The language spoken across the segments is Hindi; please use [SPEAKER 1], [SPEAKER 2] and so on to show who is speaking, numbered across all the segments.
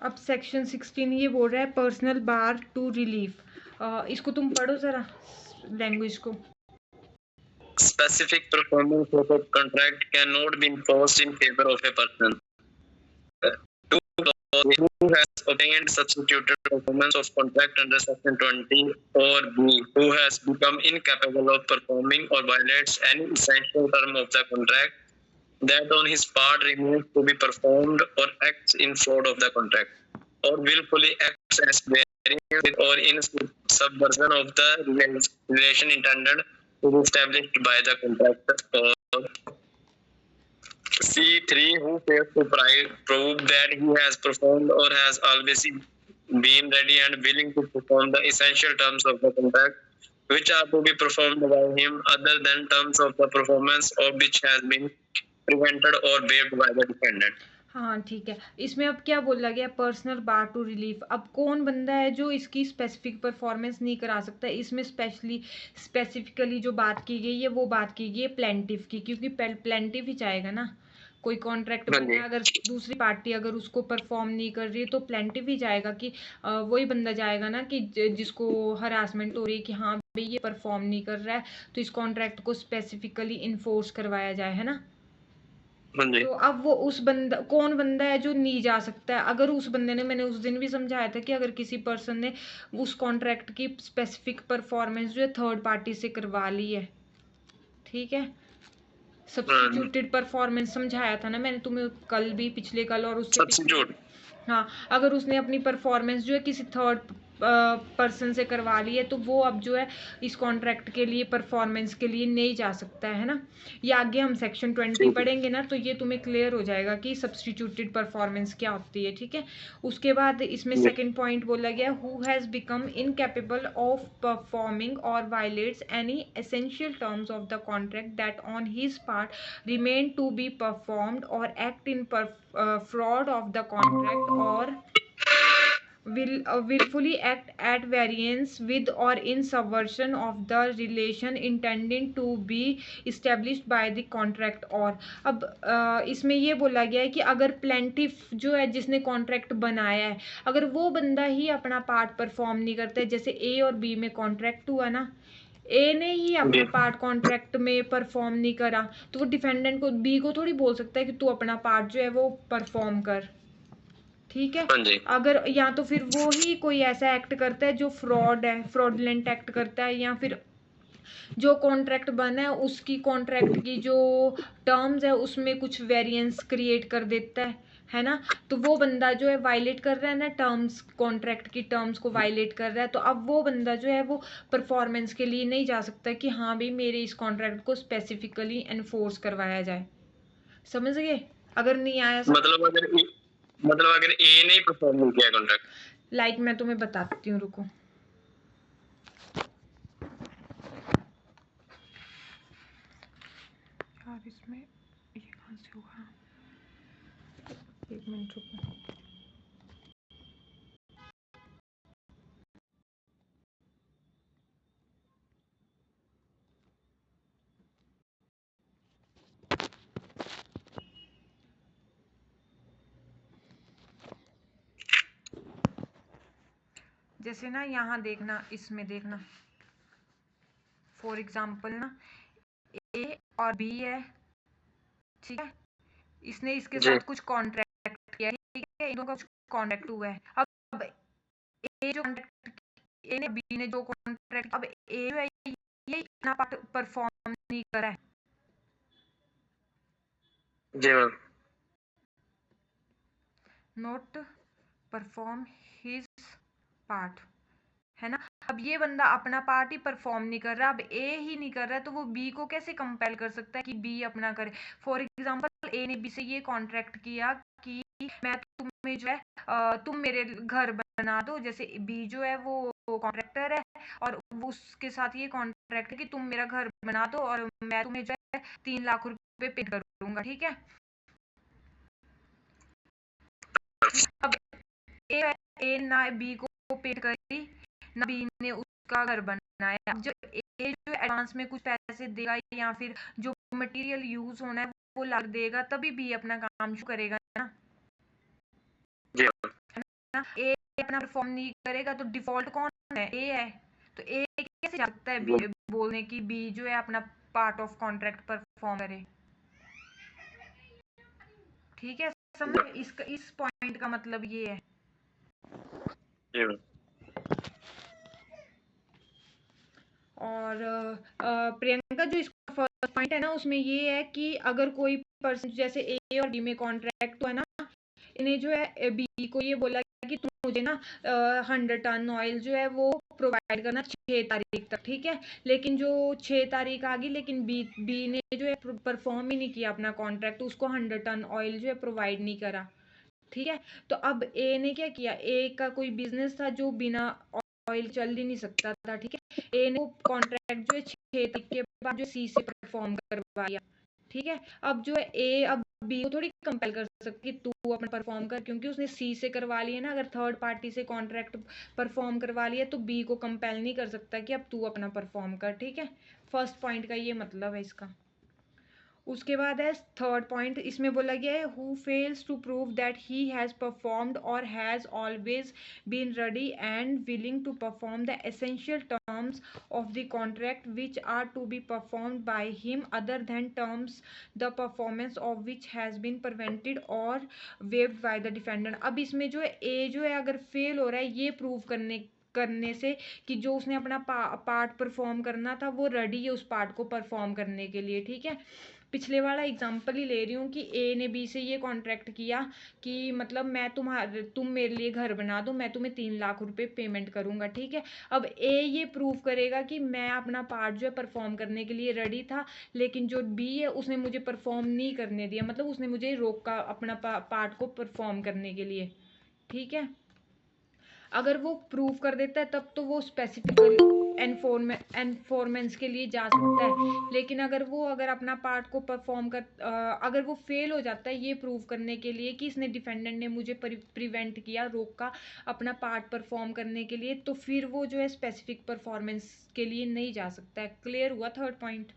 [SPEAKER 1] अब सेक्शन 16 ये बोल रहा है पर्सनल बार टू रिलीफ। इसको तुम पढ़ो जरा लैंग्वेज को।
[SPEAKER 2] Specific performance of a contract cannot be enforced in favor of a person who has obtained substituted performance of contract under section 20 or B, who has become incapable of performing or violates any essential term of the contract that on his part remains to be performed or acts in fraud of the contract or willfully acts as variance with or in subversion of the relation intended to be established by the contract. Or C3, who fails to prove that he has performed or has always been ready and willing to perform the essential terms of the contract, which are to be performed by him other than terms of the performance of which has been prevented or waived by the defendant.
[SPEAKER 1] हाँ ठीक है। इसमें अब क्या बोला गया, पर्सनल बार टू रिलीफ। अब कौन बंदा है जो इसकी स्पेसिफिक परफॉर्मेंस नहीं करा सकता? इसमें स्पेसिफिकली जो बात की गई है वो बात की गई है प्लेंटिफ की, क्योंकि प्लेंटिफ ही चाहेगा ना। कोई कॉन्ट्रैक्ट बना, अगर दूसरी पार्टी अगर उसको परफॉर्म नहीं कर रही है तो प्लेंटिफ ही जाएगा कि वही बंदा जाएगा ना कि जिसको हरासमेंट हो रही है कि हाँ भाई ये परफॉर्म नहीं कर रहा है, तो इस कॉन्ट्रैक्ट को स्पेसिफिकली इन्फोर्स करवाया जाए, है ना। तो अब वो उस बंदा, कौन बंदा है जो नहीं जा सकता है? अगर उस बंदे ने, मैंने उस दिन भी समझाया था कि अगर किसी पर्सन ने उस कॉन्ट्रैक्ट की स्पेसिफिक परफॉर्मेंस जो है थर्ड पार्टी से करवा ली है, ठीक है, सब्स्टिट्यूटेड परफॉर्मेंस समझाया था ना मैंने तुम्हें कल भी, पिछले कल और उससे। हाँ, अगर उसने अपनी परफॉर्मेंस जो है किसी थर्ड पर्सन से करवा ली है तो वो अब जो है इस कॉन्ट्रैक्ट के लिए परफॉर्मेंस के लिए नहीं जा सकता है ना। ये आगे हम सेक्शन 20 पढ़ेंगे ना तो ये तुम्हें क्लियर हो जाएगा कि सब्स्टिट्यूटेड परफॉर्मेंस क्या होती है, ठीक है। उसके बाद इसमें सेकंड पॉइंट बोला गया, who has become incapable of performing और violates any essential terms of the contract that on his part remain to be performed और act in fraud of the contract or willfully act at variance with or in subversion of the relation intending to be established by the contract। और अब इसमें ये बोला गया है कि अगर प्लेंटिफ जो है जिसने कॉन्ट्रैक्ट बनाया है, अगर वो बंदा ही अपना पार्ट परफॉर्म नहीं करता है, जैसे ए और बी में कॉन्ट्रैक्ट हुआ ना, ए ने ही अपना पार्ट कॉन्ट्रैक्ट में परफॉर्म नहीं करा तो वो डिफेंडेंट को, बी को थोड़ी बोल सकता है कि तू अपना पार्ट जो है वो परफॉर्म कर, ठीक है। अगर या तो फिर वो ही कोई ऐसा एक्ट करता है जो फ्रॉड है, फ्रॉडलेंट एक्ट करता है, या फिर जो कॉन्ट्रैक्ट बना है उसकी कॉन्ट्रैक्ट की जो टर्म्स है उसमें कुछ वेरिएंस क्रिएट कर देता है ना, तो वो बंदा जो है वायलेट कर रहा है ना टर्म्स, कॉन्ट्रैक्ट की टर्म्स को वायलेट कर रहा है, तो अब वो बंदा जो है वो परफॉर्मेंस के लिए नहीं जा सकता कि हाँ भाई मेरे इस कॉन्ट्रैक्ट को स्पेसिफिकली एनफोर्स करवाया जाए। समझ गए? अगर नहीं आया
[SPEAKER 2] मतलब अगर ए नहीं परफॉर्म किया कॉन्ट्रैक्ट,
[SPEAKER 1] लाइक मैं तुम्हें बताती हूँ, रुको। यार इसमें ये कहाँ से होगा, एक मिनट रुको। जैसे ना यहाँ देखना, इसमें देखना फॉर एग्जाम्पल ना ए और बी है, ठीक है, इसने इसके साथ कुछ कॉन्ट्रैक्ट किया, ठीक है, इन दोनों का कुछ कॉन्ट्रैक्ट हुआ है। अब ए जो कॉन्ट्रैक्ट, ए ने बी ने जो कॉन्ट्रैक्ट, अब ए जो है ये इतना पार्ट परफॉर्म नहीं करा है,
[SPEAKER 2] जी ma'am,
[SPEAKER 1] not perform his part, है ना। अब ये बंदा अपना पार्ट ही परफॉर्म नहीं कर रहा, अब ए ही नहीं कर रहा है तो वो बी को कैसे कंपेल कर सकता है कि बी अपना करे? फॉर एग्जांपल ए ने बी से ये कॉन्ट्रैक्ट किया कि मैं तुम्हें जो है तुम मेरे घर बना दो, जैसे बी जो है वो कॉन्ट्रैक्टर है और वो उसके साथ ये कॉन्ट्रैक्ट है कि तुम मेरा घर बना दो और मैं तुम्हें जो है 3 लाख रुपए पे करूंगा, ठीक है। अब ए ना बी को पे करी ना बी ने उसका घर बनाया, जो ए जो एडवांस में कुछ पैसे देगा या फिर जो मटेरियल यूज होना है वो ला देगा तभी बी अपना काम शुरू करेगा ना। ना, ए अपना परफॉर्म नहीं करेगा तो डिफॉल्ट कौन है, ए है। तो ए कैसे जा सकता है बी बोलने की बी जो है अपना पार्ट ऑफ कॉन्ट्रैक्ट परफॉर्म करे। ठीक है, समझ इस पॉइंट का मतलब ये है। और प्रियंका जो इसका फर्स्ट पॉइंट है ना, उसमें ये है कि अगर कोई पर्सन जैसे ए और बी में कॉन्ट्रैक्ट तो है ना, इन्हें जो है बी को ये बोला कि तुम मुझे ना 100 टन ऑयल जो है वो प्रोवाइड करना 6 तारीख तक, ठीक है। लेकिन जो 6 तारीख आ गई, लेकिन बी ने जो है परफॉर्म ही नहीं किया अपना कॉन्ट्रैक्ट, तो उसको 100 टन ऑयल जो है प्रोवाइड नहीं करा, ठीक है। तो अब ए ने क्या किया, ए का कोई बिजनेस था जो बिना ऑयल चल ही नहीं सकता था, ठीक है। ए ने कॉन्ट्रैक्ट जो है 6 तारीख के बाद जो सी से परफॉर्म करवाया, ठीक है। अब जो है ए अब बी को थोड़ी कंपेल कर सकती तू अपना परफॉर्म कर, क्योंकि उसने सी से करवा लिया ना। अगर थर्ड पार्टी से कॉन्ट्रैक्ट परफॉर्म करवा लिया तो बी को कंपेल नहीं कर सकता कि अब तू अपना परफॉर्म कर, ठीक है। फर्स्ट पॉइंट का ये मतलब है इसका। उसके बाद है थर्ड पॉइंट, इसमें बोला गया है who fails to prove that he has performed और has always been ready and willing to perform the essential terms of the contract which are to be performed by him other than terms the performance of which has been prevented और वेव्ड बाय द डिफेंडेंट। अब इसमें जो है ए जो है अगर फेल हो रहा है ये प्रूव करने से कि जो उसने अपना पार्ट परफॉर्म करना था वो रेडी है उस पार्ट को परफॉर्म करने के लिए, ठीक है। पिछले वाला एग्जांपल ही ले रही हूँ कि ए ने बी से ये कॉन्ट्रैक्ट किया कि मतलब मैं तुम मेरे लिए घर बना दो, मैं तुम्हें 3 लाख रुपए पेमेंट करूंगा, ठीक है। अब ए ये प्रूव करेगा कि मैं अपना पार्ट जो है परफॉर्म करने के लिए रेडी था, लेकिन जो बी है उसने मुझे परफॉर्म नहीं करने दिया, मतलब उसने मुझे रोका अपना पार्ट को परफॉर्म करने के लिए, ठीक है। अगर वो प्रूव कर देता है तब तो वो स्पेसिफिकली एनफोर्मेंस के लिए जा सकता है। लेकिन अगर अपना पार्ट को परफॉर्म अगर वो फेल हो जाता है ये प्रूव करने के लिए कि इसने डिफेंडेंट ने मुझे प्रिवेंट किया, रोका अपना पार्ट परफॉर्म करने के लिए, तो फिर वो जो है स्पेसिफिक परफॉर्मेंस के लिए नहीं जा सकता है। क्लियर हुआ थर्ड पॉइंट?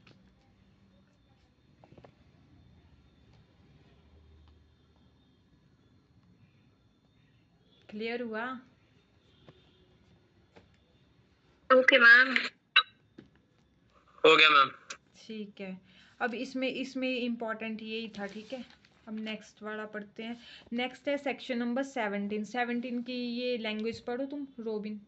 [SPEAKER 1] क्लियर हुआ?
[SPEAKER 2] ओके मैम, हो गया मैम।
[SPEAKER 1] ठीक है, अब इसमें इम्पॉर्टेंट यही था, ठीक है। अब नेक्स्ट वाला पढ़ते हैं। नेक्स्ट है सेक्शन नंबर 17 की ये लैंग्वेज पढ़ो तुम robin.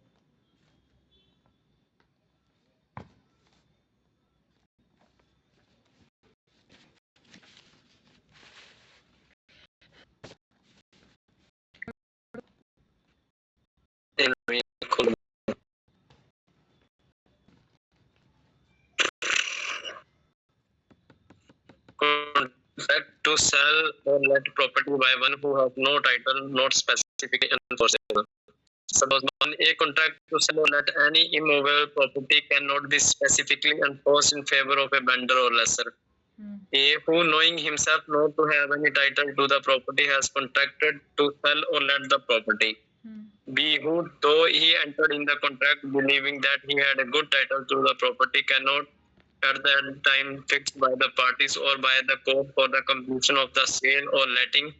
[SPEAKER 2] Contract to sell or let property by one who has no title, not specifically enforceable. Suppose one, a contract to sell or let any immovable property cannot be specifically enforced in favor of a vendor or lessor. A, who knowing himself not to have any title to the property has contracted to sell or let the property. B, who though he entered in the contract believing that he had a good title to the property cannot at the time fixed by the parties or by the court for the completion of the sale or letting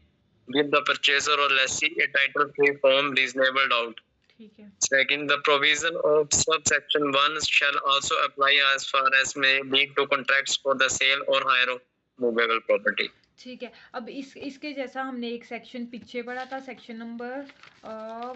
[SPEAKER 2] give the purchaser or lessee a title free from reasonable doubt.
[SPEAKER 1] ठीक है,
[SPEAKER 2] Second, the provision of subsection 1 shall also apply as far as may lead to contracts for the sale or hire of movable property.
[SPEAKER 1] ठीक है। अब इसके जैसा हमने एक सेक्शन पीछे पढ़ा था, सेक्शन नंबर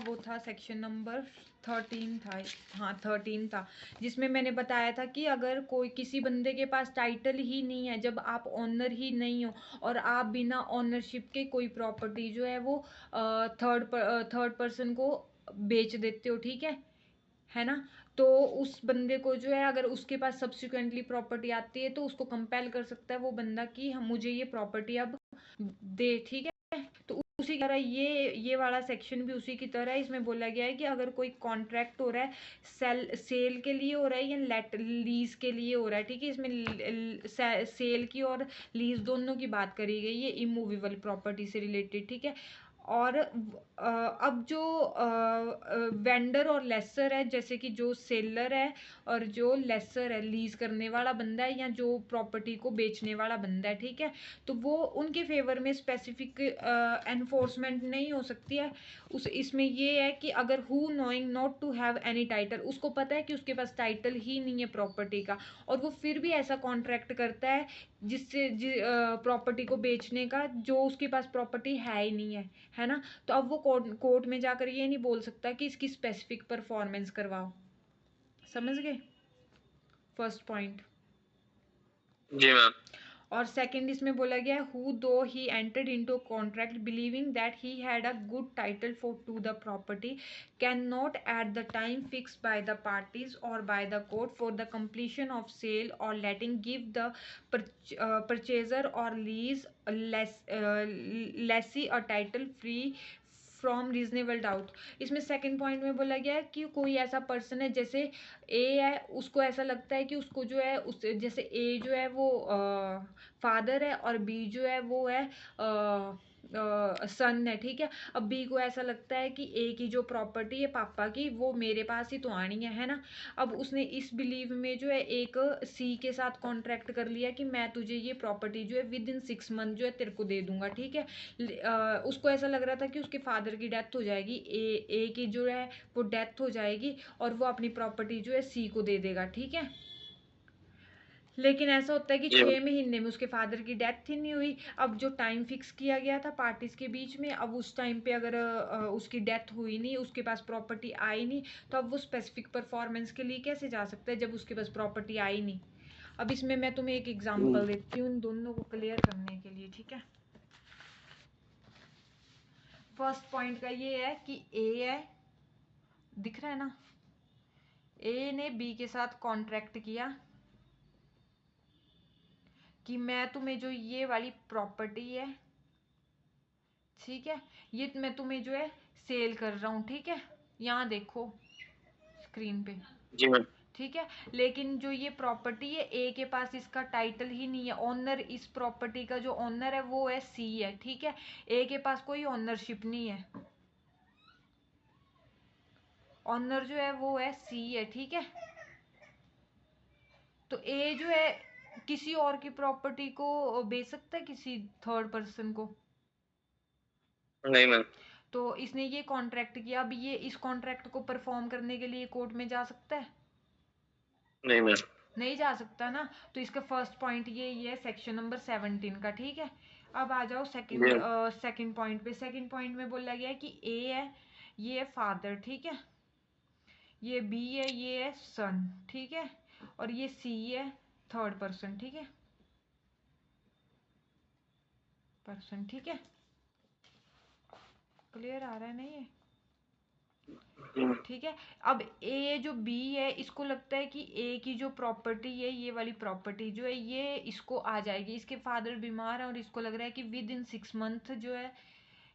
[SPEAKER 1] वो था सेक्शन नंबर 13 था, हाँ 13 था, जिसमें मैंने बताया था कि अगर कोई किसी बंदे के पास टाइटल ही नहीं है, जब आप ऑनर ही नहीं हो और आप बिना ऑनरशिप के कोई प्रॉपर्टी जो है वो थर्ड पर्सन को बेच देते हो, ठीक है ना। तो उस बंदे को जो है अगर उसके पास सब्सिक्वेंटली प्रॉपर्टी आती है तो उसको कंपेल कर सकता है वो बंदा कि हम मुझे ये प्रॉपर्टी अब दे, ठीक है। तो उसी की तरह ये वाला सेक्शन भी उसी की तरह है। इसमें बोला गया है कि अगर कोई कॉन्ट्रैक्ट हो रहा है सेल के लिए हो रहा है या लेट लीज के लिए हो रहा है, ठीक है। इसमें सेल की और लीज दोनों की बात करी गई है इमूवेबल प्रॉपर्टी से रिलेटेड, ठीक है। और अब जो वेंडर और लेसर है, जैसे कि जो सेलर है और जो लेसर है, लीज करने वाला बंदा है या जो प्रॉपर्टी को बेचने वाला बंदा है, ठीक है, तो वो उनके फेवर में स्पेसिफिक एनफोर्समेंट नहीं हो सकती है। इसमें ये है कि अगर who knowing not to have any title, उसको पता है कि उसके पास टाइटल ही नहीं है प्रॉपर्टी का, और वो फिर भी ऐसा कॉन्ट्रैक्ट करता है जिससे प्रॉपर्टी को बेचने का, जो उसके पास प्रॉपर्टी है ही नहीं है ना, तो अब वो कोर्ट में जाकर ये नहीं बोल सकता कि इसकी स्पेसिफिक परफॉर्मेंस करवाओ। समझ गए फर्स्ट पॉइंट।
[SPEAKER 2] जी मैम।
[SPEAKER 1] और सेकंड इसमें बोला गया है, who though he entered into contract believing that he had a good title for to the property can not at the time fixed by the parties और by the court for the completion of sale और लेटिंग गिव द परचेजर और lease lessee a title free from reasonable doubt. इसमें सेकंड पॉइंट में बोला गया है कि कोई ऐसा पर्सन है, जैसे ए है, उसको ऐसा लगता है कि उसको जो है, उस जैसे ए जो है वो फादर है और बी जो है वो है सन है, ठीक है। अब बी को ऐसा लगता है कि ए की जो प्रॉपर्टी है पापा की, वो मेरे पास ही तो आनी है ना। अब उसने इस बिलीव में जो है एक सी के साथ कॉन्ट्रैक्ट कर लिया कि मैं तुझे ये प्रॉपर्टी जो है विद इन 6 मंथ जो है तेरे को दे दूंगा, ठीक है। उसको ऐसा लग रहा था कि उसके फादर की डेथ हो जाएगी, ए की जो है वो डेथ हो जाएगी और वो अपनी प्रॉपर्टी जो है सी को दे देगा, ठीक है। लेकिन ऐसा होता है कि 6 महीने में उसके फादर की डेथ ही नहीं हुई। अब जो टाइम फिक्स किया गया था पार्टीज के बीच में, अब उस टाइम पे अगर उसकी डेथ हुई नहीं, उसके पास प्रॉपर्टी आई नहीं, तो अब वो स्पेसिफिक परफॉर्मेंस के लिए कैसे जा सकता है जब उसके पास प्रॉपर्टी आई नहीं। अब इसमें मैं तुम्हें एक एग्जांपल देती हूँ इन दोनों को क्लियर करने के लिए, ठीक है। फर्स्ट पॉइंट का ये है कि ए है, दिख रहा है ना, ए ने बी के साथ कॉन्ट्रैक्ट किया कि मैं तुम्हें जो ये वाली प्रॉपर्टी है, ठीक है, ये मैं तुम्हें जो है सेल कर रहा हूँ, ठीक है, यहाँ देखो स्क्रीन पे,
[SPEAKER 2] जी मैम।
[SPEAKER 1] ठीक है। लेकिन जो ये प्रॉपर्टी है, ए के पास इसका टाइटल ही नहीं है, ऑनर इस प्रॉपर्टी का जो ऑनर है वो है सी है, ठीक है। ए के पास कोई ऑनरशिप नहीं है, ऑनर जो है वो है सी है, ठीक है। तो ए जो है किसी और की प्रॉपर्टी को बेच सकता है किसी थर्ड पर्सन को?
[SPEAKER 2] नहीं मैम।
[SPEAKER 1] तो इसने ये कॉन्ट्रैक्ट किया, अब ये इस कॉन्ट्रैक्ट को परफॉर्म करने के लिए कोर्ट में जा सकता है?
[SPEAKER 2] नहीं मैम।
[SPEAKER 1] नहीं जा सकता ना। तो इसका फर्स्ट पॉइंट ये है सेक्शन नंबर 17 का, ठीक है। अब आ जाओ
[SPEAKER 2] जी।
[SPEAKER 1] सेकंड पॉइंट पे। सेकंड पॉइंट में बोला गया है कि ए है, ये है फादर, ठीक है, ये बी है, ये है सन, ठीक है, और ये सी है थर्ड पर्सन, ठीक है, पर्सन, ठीक है। क्लियर आ रहा है नहीं है? ठीक है। अब ए जो बी है, इसको लगता है कि ए की जो प्रॉपर्टी है, ये वाली प्रॉपर्टी जो है ये इसको आ जाएगी, इसके फादर बीमार है और इसको लग रहा है कि विद इन 6 मंथ जो है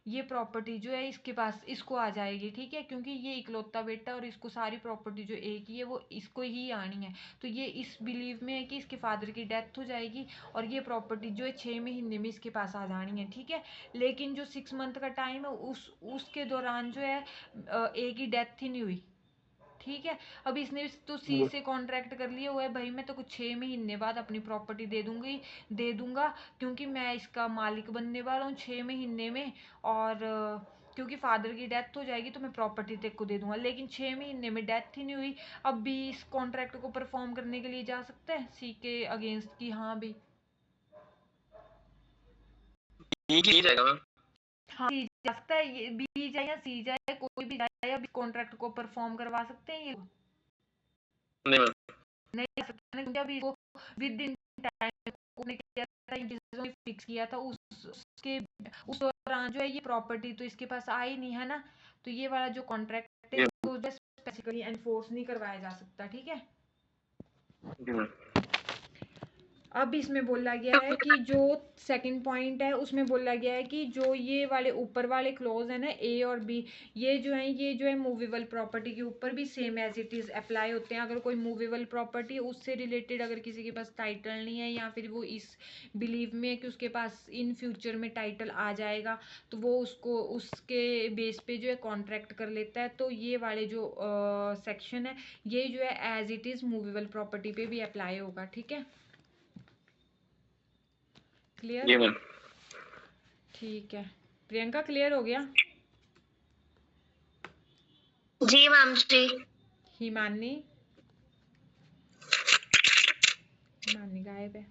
[SPEAKER 1] ये प्रॉपर्टी जो है इसके पास, इसको आ जाएगी, ठीक है, क्योंकि ये इकलौता बेटा और इसको सारी प्रॉपर्टी जो ए की है वो इसको ही आनी है। तो ये इस बिलीव में है कि इसके फादर की डेथ हो जाएगी और ये प्रॉपर्टी जो है 6 महीने में इसके पास आ जानी है, ठीक है। लेकिन जो 6 मंथ का टाइम है उसके दौरान जो है ए की डेथ ही नहीं हुई, ठीक है। अब इसने तो सी से कॉन्ट्रैक्ट कर लिया हुआ है, भाई मैं तो कुछ 6 महीने बाद अपनी प्रॉपर्टी दे दूंगा, क्योंकि मैं इसका मालिक बनने वाला हूँ 6 महीने में, और क्योंकि फादर की डेथ हो जाएगी तो मैं प्रॉपर्टी तेरे को दे दूंगा। लेकिन 6 महीने में डेथ ही नहीं हुई, अब भी इस कॉन्ट्रैक्ट को परफॉर्म करने के लिए जा सकता है सी के अगेंस्ट की? हाँ भी,
[SPEAKER 2] ठीक ही जाएगा मैम।
[SPEAKER 1] हाँ सी जा सकता है, ये बी जाए या सी जाए, कोई भी जाए, अब कॉन्ट्रैक्ट को परफॉर्म करवा सकते हैं ये?
[SPEAKER 2] नहीं मैम।
[SPEAKER 1] नहीं जा सकता, क्योंकि अभी वो विद इन टाइम ने क्या था, इन चीजों में फिक्स किया था, उसके उस दौरान जो है ये प्रॉपर्टी तो इसके पास आई नहीं है ना, तो ये वाला जो कॉन्ट्रैक्ट है
[SPEAKER 2] जी
[SPEAKER 1] इसको जो स्पेसिफिकली एनफोर्स नहीं करवाया जा सकता, ठीक है।
[SPEAKER 2] जी मैम।
[SPEAKER 1] अब इसमें बोला गया है कि जो सेकंड पॉइंट है उसमें बोला गया है कि जो ये वाले ऊपर वाले क्लॉज है ना ए और बी, ये जो है मूवेबल प्रॉपर्टी के ऊपर भी same as it is apply होते हैं। अगर कोई मूवेबल प्रॉपर्टी उससे रिलेटेड अगर किसी के पास टाइटल नहीं है या फिर वो इस बिलीव में है कि उसके पास इन फ्यूचर में टाइटल आ जाएगा, तो वो उसको उसके बेस पे जो है कॉन्ट्रैक्ट कर लेता है। तो ये वाले जो सेक्शन है ये जो है as it is movable property पे भी अप्लाई होगा। ठीक है, क्लियर?
[SPEAKER 2] जी मैम।
[SPEAKER 1] ठीक है, प्रियंका क्लियर हो गया?
[SPEAKER 3] जी मैम जी।
[SPEAKER 1] हिमानी, हिमानी गायब है।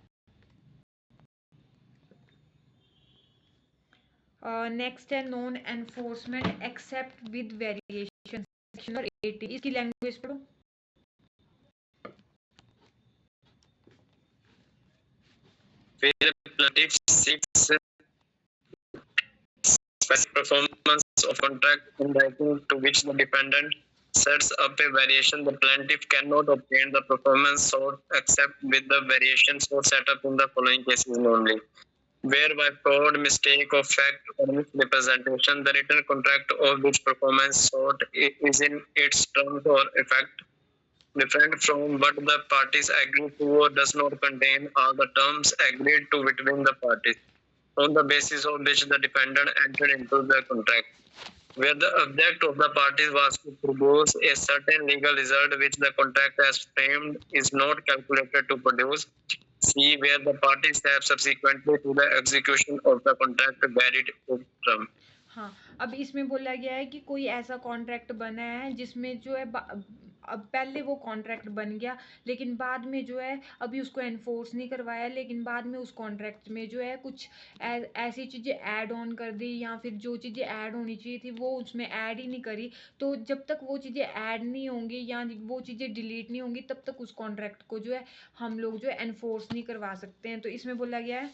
[SPEAKER 1] नेक्स्ट है non enforcement except with variation, section number 80। इसकी लैंग्वेज पढ़ो।
[SPEAKER 2] Where plaintiff seeks specific performance of contract in writing to which the defendant sets up a variation, the plaintiff cannot obtain the performance sought except with the variation so set up in the following cases only. Where by fraud, mistake of fact, or misrepresentation, the written contract of which performance sought is in its terms or effect different from what the parties agree to or does not contain all the terms agreed to between the parties on the basis of which the defendant entered into the contract. Where the object of the parties was to produce a certain legal result which the contract has framed is not calculated to produce. See where the parties have subsequently to the execution of the contract varied its term.
[SPEAKER 1] हाँ, अब इसमें बोला गया है कि कोई ऐसा कॉन्ट्रैक्ट बना है जिसमें जो है अब पहले वो कॉन्ट्रैक्ट बन गया लेकिन बाद में जो है अभी उसको एनफोर्स नहीं करवाया, लेकिन बाद में उस कॉन्ट्रैक्ट में जो है कुछ ऐसी चीज़ें ऐड ऑन कर दी या फिर जो चीज़ें ऐड होनी चाहिए थी वो उसमें ऐड ही नहीं करी। तो जब तक वो चीज़ें ऐड नहीं होंगी या वो चीज़ें डिलीट नहीं होंगी तब तक उस कॉन्ट्रैक्ट को जो है हम लोग जो है एनफोर्स नहीं करवा सकते हैं। तो इसमें बोला गया है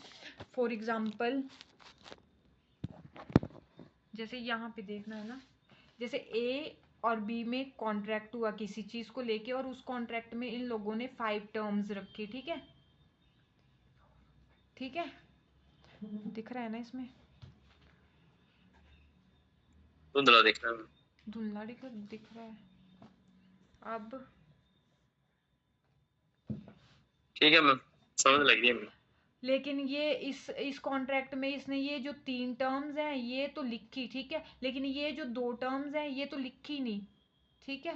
[SPEAKER 1] फॉर एग्जाम्पल, जैसे यहाँ पे देखना है ना, जैसे ए और बी में कॉन्ट्रैक्ट हुआ किसी चीज को लेके और उस कॉन्ट्रैक्ट में इन लोगों ने 5 टर्म्स रखे। ठीक है, ठीक है, दिख रहा है ना इसमें?
[SPEAKER 2] धुंधला दिख रहा है।
[SPEAKER 1] धुंधला दिख रहा है। अब
[SPEAKER 2] ठीक है मैम, समझ लग रही है।
[SPEAKER 1] लेकिन ये इस कॉन्ट्रैक्ट में इसने ये जो 3 टर्म्स हैं ये तो लिखी, ठीक है, लेकिन ये जो 2 टर्म्स हैं ये तो लिखी नहीं। ठीक है,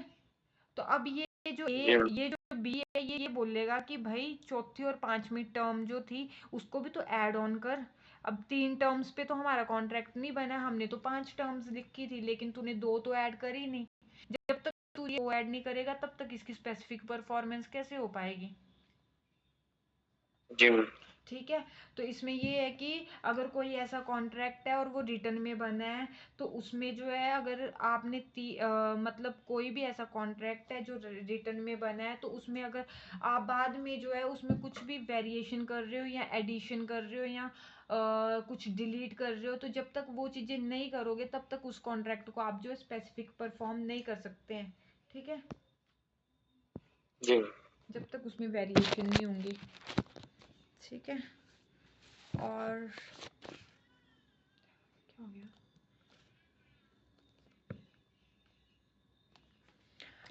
[SPEAKER 1] तो अब ये जो ये जो बी है ये बोलेगा कि भाई चौथी और 5वीं टर्म जो थी उसको भी तो ऐड ऑन कर। अब 3 टर्म्स पे तो हमारा कॉन्ट्रैक्ट नहीं बना, हमने तो 5 टर्म्स लिखी थी लेकिन तूने 2 तो ऐड करी नहीं। जब तक तू ये ऐड नहीं करेगा तब तक इसकी स्पेसिफिक परफॉर्मेंस कैसे हो पाएगी?
[SPEAKER 2] जी।
[SPEAKER 1] ठीक है, तो इसमें ये है कि अगर कोई ऐसा कॉन्ट्रैक्ट है और वो रिटर्न में बना है तो उसमें जो है अगर आपने मतलब कोई भी ऐसा कॉन्ट्रैक्ट है जो रिटर्न में बना है तो उसमें अगर आप बाद में जो है उसमें कुछ भी वेरिएशन कर रहे हो या एडिशन कर रहे हो या कुछ डिलीट कर रहे हो, तो जब तक वो चीज़ें नहीं करोगे तब तक उस कॉन्ट्रैक्ट को आप जो है स्पेसिफिक परफॉर्म नहीं कर सकते हैं। ठीक है,
[SPEAKER 2] जी।
[SPEAKER 1] जब तक उसमें वेरिएशन नहीं होंगी। ठीक है, और क्या हो गया?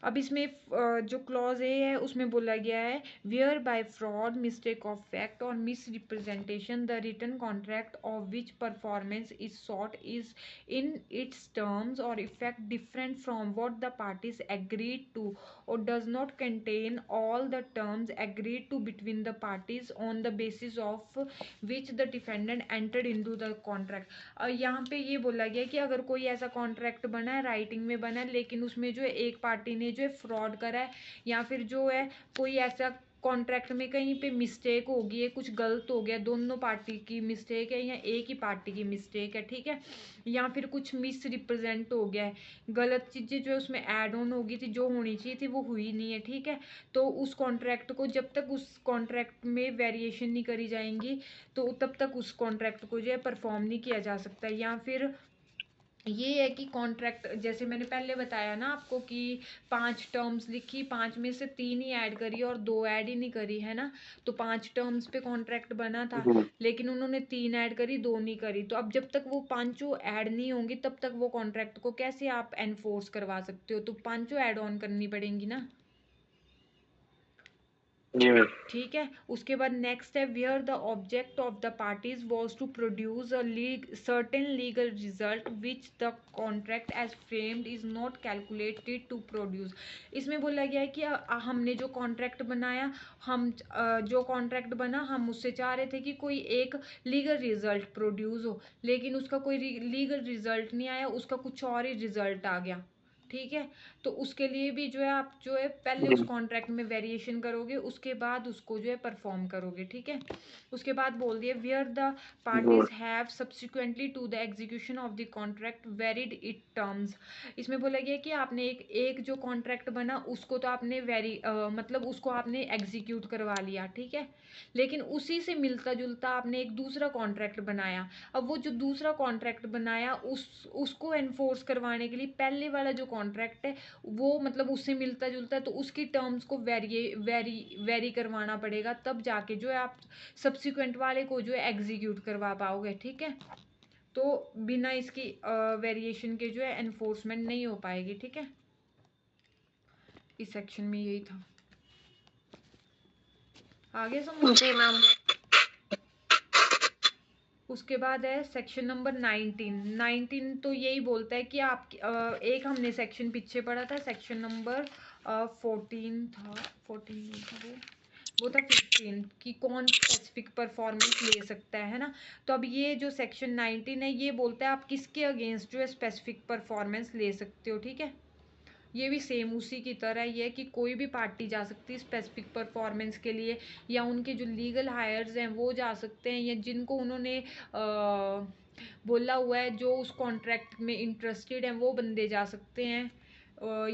[SPEAKER 1] अब इसमें जो क्लॉज ए है उसमें बोला गया है where by fraud, mistake of fact और misrepresentation the written contract of which performance is sought is in its terms और effect different from what the parties agreed to और does not contain all the terms agreed to between the parties on the basis of which the defendant entered into the contract. यहाँ पे ये बोला गया कि अगर कोई ऐसा कॉन्ट्रैक्ट बना है राइटिंग में बना है लेकिन उसमें जो है एक पार्टी ने जो है फ्रॉड करा है या फिर जो है कोई ऐसा कॉन्ट्रैक्ट में कहीं पे मिस्टेक हो गई है, कुछ गलत हो गया, दोनों पार्टी की मिस्टेक है या एक ही पार्टी की मिस्टेक है। ठीक है, या फिर कुछ मिस रिप्रेजेंट हो गया है, गलत चीज़ें जो है उसमें ऐड ऑन हो गई थी, जो होनी चाहिए थी वो हुई नहीं है। ठीक है, तो उस कॉन्ट्रैक्ट को जब तक उस कॉन्ट्रैक्ट में वेरिएशन नहीं करी जाएंगी तो तब तक उस कॉन्ट्रैक्ट को जो है परफॉर्म नहीं किया जा सकता। या फिर ये है कि कॉन्ट्रैक्ट, जैसे मैंने पहले बताया ना आपको कि 5 टर्म्स लिखी, 5 में से 3 ही ऐड करी और 2 ऐड ही नहीं करी, है ना। तो 5 टर्म्स पे कॉन्ट्रैक्ट बना था, लेकिन उन्होंने 3 ऐड करी, 2 नहीं करी। तो अब जब तक वो पांचों ऐड नहीं होंगी तब तक वो कॉन्ट्रैक्ट को कैसे आप एनफोर्स करवा सकते हो? तो पांचों ऐड ऑन करनी पड़ेंगी ना।
[SPEAKER 2] जी मैम।
[SPEAKER 1] ठीक है। उसके बाद नेक्स्ट है where the object of the parties was to produce a certain legal result which the contract as framed is not calculated to produce. इसमें बोला गया है कि हमने जो कॉन्ट्रैक्ट बनाया, जो कॉन्ट्रैक्ट बना हम उससे चाह रहे थे कि कोई एक लीगल रिजल्ट प्रोड्यूस हो, लेकिन उसका कोई लीगल रिजल्ट नहीं आया, उसका कुछ और ही रिजल्ट आ गया। ठीक है। तो उसके लिए भी जो है आप जो है पहले उस कॉन्ट्रैक्ट में वेरिएशन करोगे, उसके बाद उसको जो है परफॉर्म करोगे। ठीक है। उसके बाद बोल दिया where the parties have subsequently to the execution of the contract varied it terms. इसमें बोला गया कि आपने एक जो कॉन्ट्रैक्ट बना उसको तो आपने मतलब उसको आपने एग्जीक्यूट करवा लिया। ठीक है। लेकिन उसी से मिलता जुलता आपने एक दूसरा कॉन्ट्रैक्ट बनाया। अब वो जो दूसरा कॉन्ट्रैक्ट बनाया उसको एनफोर्स करवाने के लिए पहले वाला जो कॉन्ट्रैक्ट है वो मतलब उससे मिलता जुलता है, तो उसकी टर्म्स को वेरी करवाना पड़ेगा, तब जाके जो है आप सब्सिक्वेंट वाले को जो है एग्जीक्यूट करवा पाओगे। ठीक है। तो बिना इसकी वेरिएशन के जो है एनफोर्समेंट नहीं हो पाएगी। ठीक है। इस सेक्शन में यही था। आगे समझ।
[SPEAKER 3] जी मैम।
[SPEAKER 1] उसके बाद है सेक्शन नंबर 19। तो यही बोलता है कि आप एक हमने सेक्शन पीछे पढ़ा था, सेक्शन नंबर 14 था, 14 था वो था 15 कि कौन स्पेसिफिक परफॉर्मेंस ले सकता है ना। तो अब ये जो सेक्शन 19 है ये बोलता है आप किसके अगेंस्ट जो है स्पेसिफिक परफॉर्मेंस ले सकते हो। ठीक है। ये भी सेम उसी की तरह ही है कि कोई भी पार्टी जा सकती है स्पेसिफिक परफॉर्मेंस के लिए, या उनके जो लीगल हायर्स हैं वो जा सकते हैं, या जिनको उन्होंने बोला हुआ है जो उस कॉन्ट्रैक्ट में इंटरेस्टेड हैं वो बंदे जा सकते हैं।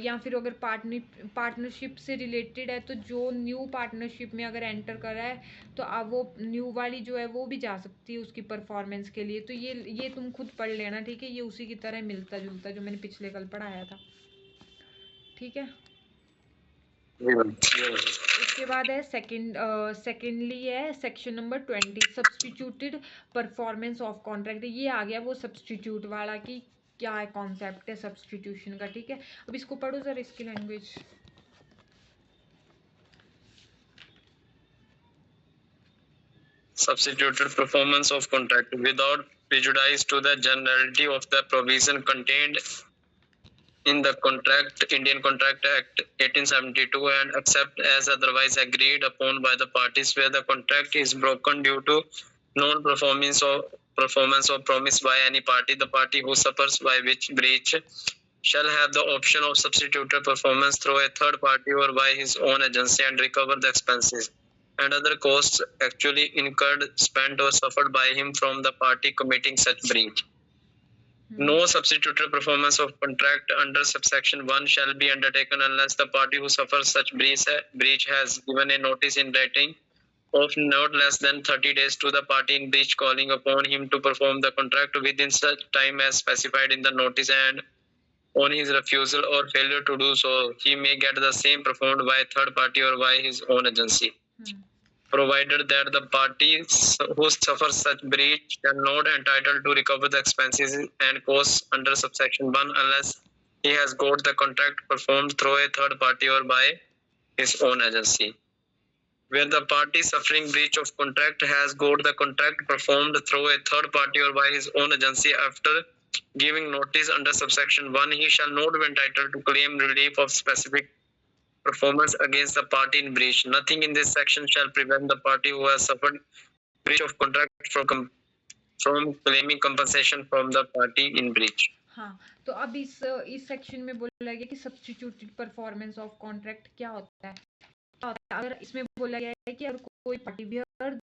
[SPEAKER 1] या फिर अगर पार्टनरशिप से रिलेटेड है तो जो न्यू पार्टनरशिप में अगर एंटर करा है तो अब वो न्यू वाली जो है वो भी जा सकती है उसकी परफॉर्मेंस के लिए। तो ये तुम खुद पढ़ लेना। ठीक है। ये उसी की तरह मिलता जुलता जो मैंने पिछले कल पढ़ाया था। ठीक है। उसके बाद है सेकेंडली है section number 20 substituted performance of contract. ये आ गया वो सब्सटीट्यूट वाला कि क्या है कॉन्सेप्ट है सब्सटीट्यूशन का। ठीक है। अब इसको पढ़ो जरा इसकी language.
[SPEAKER 2] Substituted performance of contract without prejudice to the generality of the provision contained in the contract, Indian Contract Act 1872, and except as otherwise agreed upon by the parties where the contract is broken due to non-performance or promise by any party, the party who suffers by which breach shall have the option of substituted performance through a third party or by his own agency and recover the expenses and other costs actually incurred, spent or suffered by him from the party committing such breach. No substituted performance of contract under subsection 1 shall be undertaken unless the party who suffers such breach has given a notice in writing of not less than 30 days to the party in breach, calling upon him to perform the contract within such time as specified in the notice, and on his refusal or failure to do so, he may get the same performed by a third party or by his own agency. Provided that the party who suffers such breach shall not entitled to recover the expenses and costs under subsection 1 unless he has got the contract performed through a third party or by his own agency. Where the party suffering breach of contract has got the contract performed through a third party or by his own agency after giving notice under subsection 1, he shall not be entitled to claim relief of specific performance against the party in breach. Nothing in this section shall prevent the party who has suffered breach of contract from claiming compensation from the party in breach.
[SPEAKER 1] हाँ। तो अब इस सेक्शन में बोला गया कि सब्स्टिट्यूटेड परफॉर्मेंस ऑफ कॉन्ट्रैक्ट क्या होता है। अगर इसमें बोला गया है कि अगर कोई party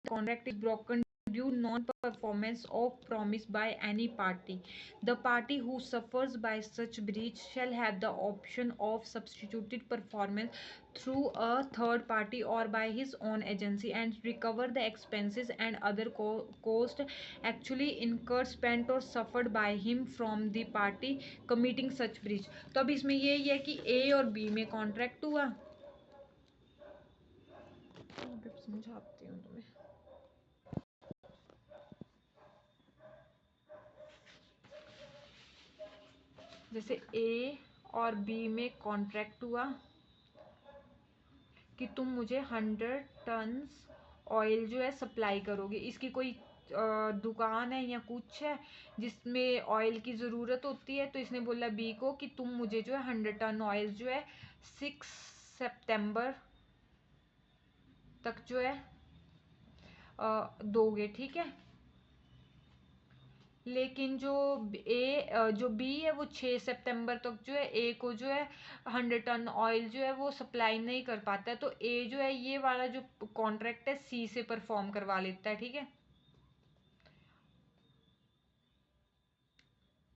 [SPEAKER 1] contract is broken due non-performance of promise by any party. The party who suffers by such breach shall have the option of substituted performance through a third party or by his own agency and recover the expenses and other cost actually incurred, spent or suffered by him from the party committing such breach. तो अब इसमें यही है कि A और B में कॉन्ट्रैक्ट हुआ, समझाती हूँ तुम्हें। जैसे A और B में कॉन्ट्रैक्ट हुआ कि तुम मुझे 100 टन्स ऑयल जो है सप्लाई करोगे। इसकी कोई दुकान है या कुछ है जिसमें ऑयल की ज़रूरत होती है, तो इसने बोला बी को कि तुम मुझे जो है 100 टन ऑयल जो है 6 सितंबर तक जो है दोगे, ठीक है। लेकिन जो बी है वो 6 सितंबर तक जो है ए को जो है 100 टन ऑयल जो है वो सप्लाई नहीं कर पाता है, तो ए जो है ये वाला जो कॉन्ट्रैक्ट है सी से परफॉर्म करवा लेता है, ठीक है।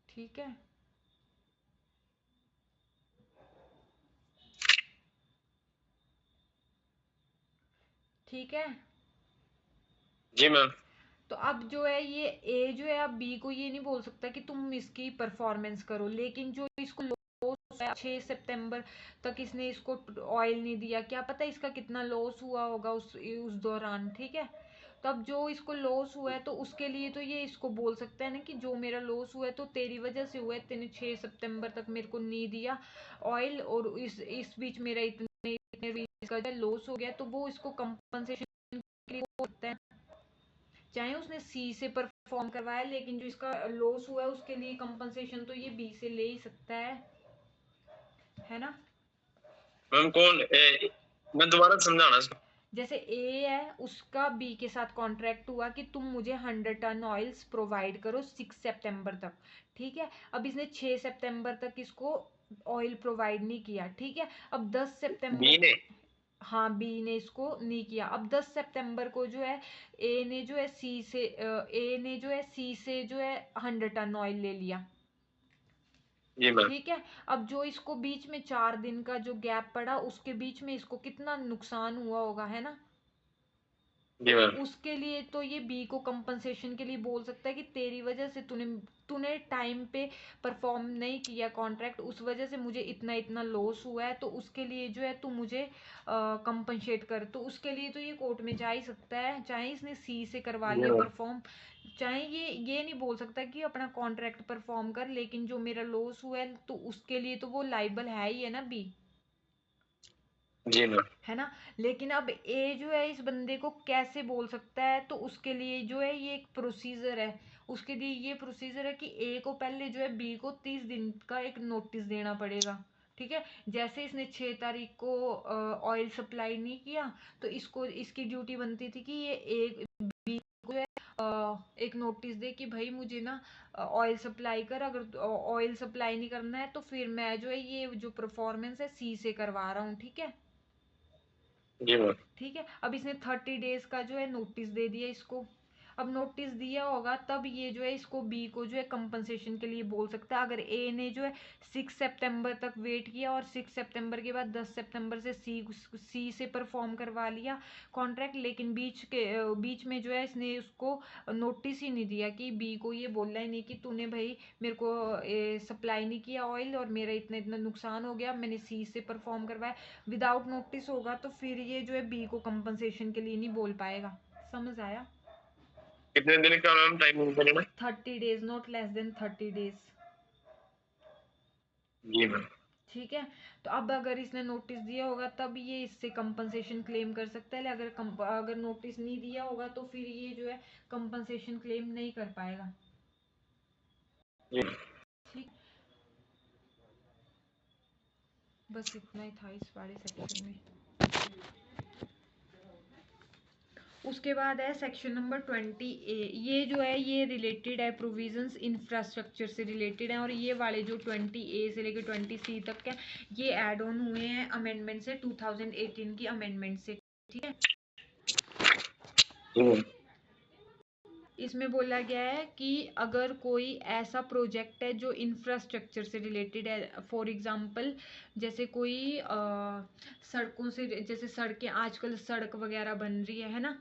[SPEAKER 1] ठीक है, ठीक है
[SPEAKER 2] जी मैम।
[SPEAKER 1] तो अब जो है ये ए जो है अब बी को ये नहीं बोल सकता कि तुम इसकी परफॉर्मेंस करो, लेकिन जो इसको लॉस है 6 सितंबर तक इसने इसको ऑयल नहीं दिया, क्या पता इसका कितना लॉस हुआ होगा उस दौरान, ठीक है। तो अब जो इसको लॉस हुआ है तो उसके लिए तो ये इसको बोल सकता है ना कि जो मेरा लॉस हुआ है तो तेरी वजह से हुआ है, तूने 6 सितंबर तक मेरे को नहीं दिया ऑयल और इस बीच मेरा इतने का लॉस हो गया, तो वो इसको कंपनसेशन के लिए बोल सकता है। चाहे उसने सी से परफॉर्म करवाया, लेकिन जो इसका लॉस हुआ है उसके लिए कंपनसेशन तो ये बी से ले ही सकता है ना।
[SPEAKER 2] मैम कौन मैं दोबारा समझाना।
[SPEAKER 1] जैसे ए है उसका बी के साथ कॉन्ट्रैक्ट हुआ कि तुम मुझे 100 टन ऑयल्स प्रोवाइड करो 6 सितंबर तक, ठीक है। अब इसने 6 सितंबर तक इसको ऑयल प्रोवाइड नहीं किया, ठीक है। अब 10
[SPEAKER 2] बी
[SPEAKER 1] सितंबर
[SPEAKER 2] ने
[SPEAKER 1] हाँ बी ने इसको नहीं किया। अब 10 सितंबर को जो है ए ने जो है सी से जो है 100 टन ऑयल ले लिया,
[SPEAKER 2] जी मैम।
[SPEAKER 1] ठीक है। अब जो इसको बीच में 4 दिन का जो गैप पड़ा उसके बीच में इसको कितना नुकसान हुआ होगा, है ना।
[SPEAKER 2] जी मैम।
[SPEAKER 1] उसके लिए तो ये बी को कंपनसेशन के लिए बोल सकता है कि तेरी वजह से तूने टाइम पे परफॉर्म नहीं किया कॉन्ट्रैक्ट, उस वजह से मुझे इतना इतना लॉस हुआ है, तो उसके लिए जो है तू मुझे कंपनसेट कर। तो उसके लिए तो ये कोर्ट में जा ही सकता है, चाहे इसने सी से करवा
[SPEAKER 2] जी
[SPEAKER 1] लिया
[SPEAKER 2] मैम।
[SPEAKER 1] परफॉर्म, चाहे ये नहीं बोल सकता कि अपना कॉन्ट्रैक्ट परफॉर्म कर, लेकिन जो मेरा लॉस हुआ है तो उसके लिए तो वो लाइबल है ही है ना बी,
[SPEAKER 2] जी मैम।
[SPEAKER 1] है ना। लेकिन अब ए जो है इस बंदे को कैसे बोल सकता है, तो उसके लिए जो है ये एक प्रोसीजर है। उसके लिए ये प्रोसीजर है कि ए को पहले जो है बी को 30 दिन का एक नोटिस देना पड़ेगा, ठीक है। जैसे इसने 6 तारीख को ऑयल सप्लाई नहीं किया, तो इसको इसकी ड्यूटी बनती थी कि ये एक बी को जो है एक नोटिस दे कि भाई मुझे ना ऑयल सप्लाई कर, अगर ऑयल सप्लाई नहीं करना है तो फिर मैं जो है ये जो परफॉर्मेंस है सी से करवा रहा हूँ, ठीक है।
[SPEAKER 2] जी मैम।
[SPEAKER 1] ठीक है, अब इसने 30 डेज का जो है नोटिस दे दिया इसको। अब नोटिस दिया होगा तब ये जो है इसको बी को जो है कंपनसेशन के लिए बोल सकता है। अगर ए ने जो है 6 सितंबर तक वेट किया और 6 सितंबर के बाद 10 सितंबर से सी से परफॉर्म करवा लिया कॉन्ट्रैक्ट, लेकिन बीच में जो है इसने उसको नोटिस ही नहीं दिया कि बी को ये बोला ही नहीं कि तूने भाई मेरे को सप्लाई नहीं किया ऑयल और मेरा इतना इतना नुकसान हो गया, मैंने सी से परफॉर्म करवाया, विदाउट नोटिस होगा तो फिर ये जो है बी को कंपनसेशन के लिए नहीं बोल पाएगा। समझ आया।
[SPEAKER 2] कितने दिन का मैम टाइम पीरियड है?
[SPEAKER 1] 30 days, not less than 30 days,
[SPEAKER 2] जी मैम।
[SPEAKER 1] ठीक है। तो अब अगर इसने नोटिस दिया होगा तब ये इससे कंपनसेशन क्लेम कर सकता है, अगर नोटिस नहीं दिया होगा तो फिर ये जो है कंपनसेशन क्लेम नहीं कर पाएगा,
[SPEAKER 2] जी।
[SPEAKER 1] ठीक। बस इतना ही था इस वाले सेक्शन में। उसके बाद है सेक्शन नंबर 20A। ये जो है ये रिलेटेड है प्रोविजंस इंफ्रास्ट्रक्चर से रिलेटेड है, और ये वाले जो 20A से लेकर 20C तक है ये ऐड ऑन हुए हैं अमेंडमेंट से, 2018 की अमेंडमेंट से, ठीक है। इसमें बोला गया है कि अगर कोई ऐसा प्रोजेक्ट है जो इंफ्रास्ट्रक्चर से रिलेटेड है, फॉर एग्जांपल जैसे कोई सड़कों से, जैसे सड़कें आजकल सड़क वगैरह बन रही है ना,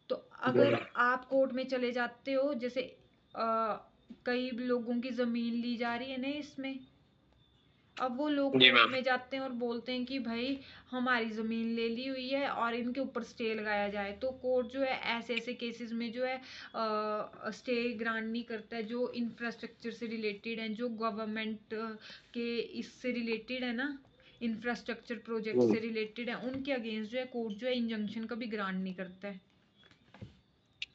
[SPEAKER 1] तो अगर आप कोर्ट में चले जाते हो, जैसे कई लोगों की जमीन ली जा रही है ना इसमें, अब वो लोग
[SPEAKER 2] जी
[SPEAKER 1] कोर्ट
[SPEAKER 2] मैम।
[SPEAKER 1] में जाते हैं और बोलते हैं कि भाई हमारी जमीन ले ली हुई है और इनके ऊपर स्टे लगाया जाए, तो कोर्ट जो है ऐसे ऐसे केसेस में जो है स्टे ग्रांट नहीं करता है। जो इंफ्रास्ट्रक्चर से रिलेटेड है, जो गवर्नमेंट के इससे रिलेटेड है ना, इंफ्रास्ट्रक्चर प्रोजेक्ट से रिलेटेड है, उनके अगेंस्ट जो है कोर्ट जो है इंजंक्शन कभी ग्रांट नहीं करता है।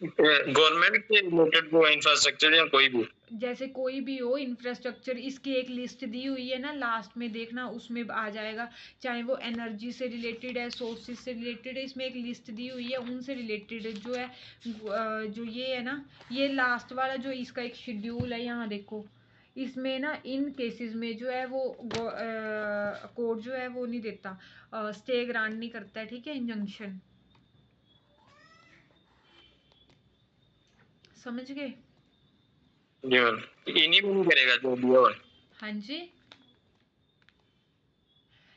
[SPEAKER 2] गवर्नमेंट के रिलेटेड वो इंफ्रास्ट्रक्चर या कोई भी?
[SPEAKER 1] जैसे कोई भी हो इंफ्रास्ट्रक्चर, इसकी एक लिस्ट दी हुई है ना, लास्ट में देखना उसमें आ जाएगा, चाहे वो एनर्जी से रिलेटेड है, सोर्सेज से रिलेटेड है, इसमें एक लिस्ट दी हुई है, उनसे रिलेटेड जो है जो ये है ना, ये लास्ट वाला जो इसका एक शेड्यूल है, यहाँ देखो इसमें ना इन केसेस में जो है वो कोर्ट जो है वो नहीं देता, स्टे ग्रांट नहीं करता है, ठीक है, इंजंक्शन। समझ गए?
[SPEAKER 2] जी मैम। इन्हीं में नहीं करेगा जो दिया हुआ है?
[SPEAKER 1] हाँ जी,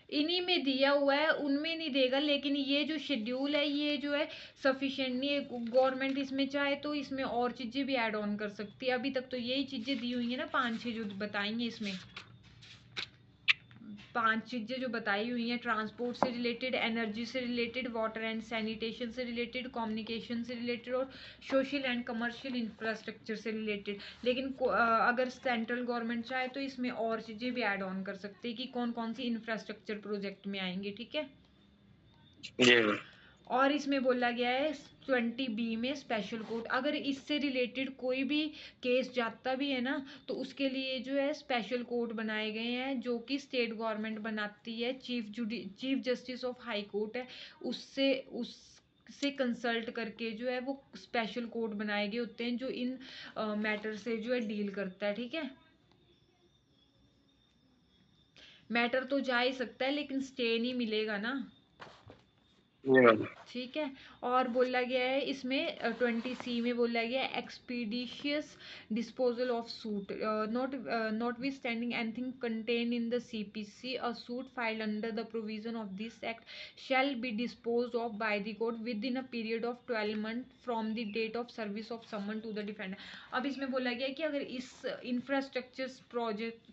[SPEAKER 1] इन्हीं में दिया हुआ है, उनमें नहीं देगा, लेकिन ये जो शेड्यूल है ये जो है सफिशिएंट नहीं है। गवर्नमेंट इसमें चाहे तो इसमें और चीजें भी ऐड ऑन कर सकती है। अभी तक तो यही चीजें दी हुई है ना, 5-6 जो बताएंगे इसमें, 5 चीजें जो बताई हुई हैं, ट्रांसपोर्ट से रिलेटेड, एनर्जी से रिलेटेड, वाटर एंड सैनिटेशन से रिलेटेड, कम्युनिकेशन से रिलेटेड और सोशल एंड कमर्शियल इंफ्रास्ट्रक्चर से रिलेटेड। लेकिन अगर सेंट्रल गवर्नमेंट चाहे तो इसमें और चीजें भी ऐड ऑन कर सकती है कि कौन कौन सी इंफ्रास्ट्रक्चर प्रोजेक्ट में आएंगे, ठीक है।
[SPEAKER 2] जी मैम।
[SPEAKER 1] और इसमें बोला गया है 20B में स्पेशल कोर्ट, अगर इससे रिलेटेड कोई भी केस जाता भी है ना, तो उसके लिए जो है स्पेशल कोर्ट बनाए गए हैं, जो कि स्टेट गवर्नमेंट बनाती है। Chief justice of high court है, उससे कंसल्ट करके जो है वो स्पेशल कोर्ट बनाए गए होते हैं, जो इन मैटर से जो है डील करता है, ठीक है। मैटर तो जा ही सकता है लेकिन स्टे नहीं मिलेगा ना,
[SPEAKER 2] जी मैम।
[SPEAKER 1] ठीक है। और बोला गया है इसमें 20C में बोला गया है expeditious disposal of suit, notwithstanding anything contain in the CPC, a suit filed under the provision of this act shall be dispose of by the court within a period of 12 month from the date of service of summon to the defender. अब इसमें बोला गया है कि अगर इस इंफ्रास्ट्रक्चर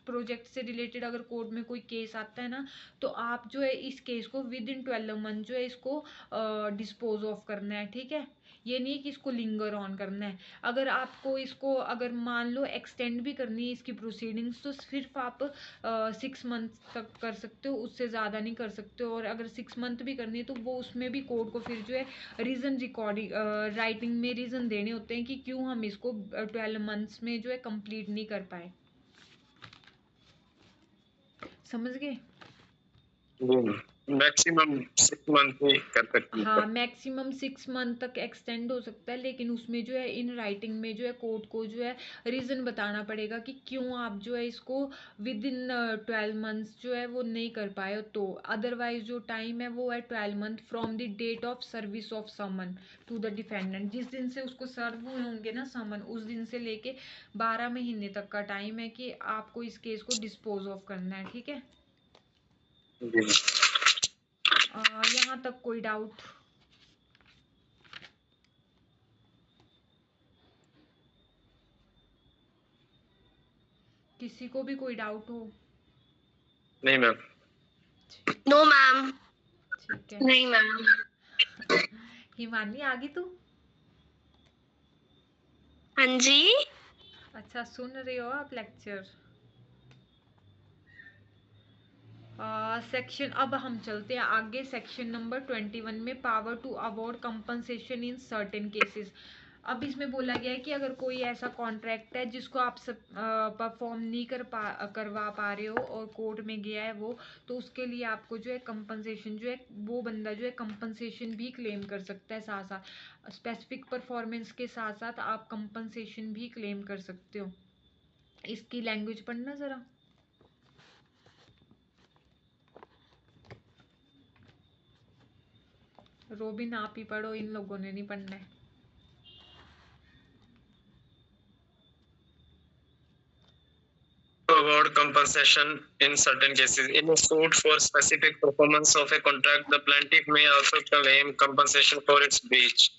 [SPEAKER 1] प्रोजेक्ट से रिलेटेड अगर कोर्ट में कोई केस आता है ना, तो आप जो है इस केस को विद इन 12 मंथ जो है इसको डिस्पोज ऑफ करना है, ठीक है। ये नहीं कि इसको लिंगर ऑन करना है। अगर आपको इसको अगर मान लो एक्सटेंड भी करनी है इसकी प्रोसीडिंग्स, तो सिर्फ आप 6 मंथ तक कर सकते हो, उससे ज़्यादा नहीं कर सकते हो। और अगर 6 मंथ भी करनी है तो वो उसमें भी कोर्ट को फिर जो है रीज़न रिकॉर्डिंग राइटिंग में रीज़न देने होते हैं कि क्यों हम इसको 12 मंथ्स में जो है कंप्लीट नहीं कर पाए। समझ गए?
[SPEAKER 2] जी मैम। मैक्सिमम 6 मंथ ही कर सकती है
[SPEAKER 1] हाँ,
[SPEAKER 2] सर।
[SPEAKER 1] मैक्सिमम 6 मंथ तक एक्सटेंड हो सकता है, लेकिन उसमें जो है इन राइटिंग में जो है कोर्ट को जो है रीज़न बताना पड़ेगा कि क्यों आप जो है इसको विद इन 12 मंथ्स जो है वो नहीं कर पाए हो। तो अदरवाइज जो टाइम है वो है 12 month from the date of service of summon to the defendant. जिस दिन से उसको सर्व हुए होंगे ना समन, उस दिन से लेके 12 महीने तक का टाइम है कि आपको इस केस को डिस्पोज ऑफ करना है, ठीक है।
[SPEAKER 2] जी मैम।
[SPEAKER 1] यहाँ तक कोई डाउट? किसी को भी कोई डाउट हो?
[SPEAKER 2] नहीं मैम।
[SPEAKER 1] ठीक
[SPEAKER 3] नो मैम।
[SPEAKER 1] ठीक है।
[SPEAKER 3] नहीं मैम।
[SPEAKER 1] हिमानी आ गई तू?
[SPEAKER 3] हाँ जी।
[SPEAKER 1] अच्छा, सुन रहे हो आप लेक्चर? सेक्शन, अब हम चलते हैं आगे, सेक्शन नंबर 21 में power to award compensation in certain cases. अब इसमें बोला गया है कि अगर कोई ऐसा कॉन्ट्रैक्ट है जिसको आप परफॉर्म नहीं करवा पा रहे हो और कोर्ट में गया है वो, तो उसके लिए आपको जो है कंपनसेशन जो है, वो बंदा जो है कंपनसेशन भी क्लेम कर सकता है। साथ साथ स्पेसिफिक परफॉर्मेंस के साथ साथ आप कंपनसेशन भी क्लेम कर सकते हो। इसकी लैंग्वेज पढ़ना जरा। रोबिन आप ही पढ़ो, इन लोगों ने नहीं पढ़ना है।
[SPEAKER 2] award compensation in certain cases. In a suit for specific performance of a contract, the plaintiff may also claim compensation for its breach.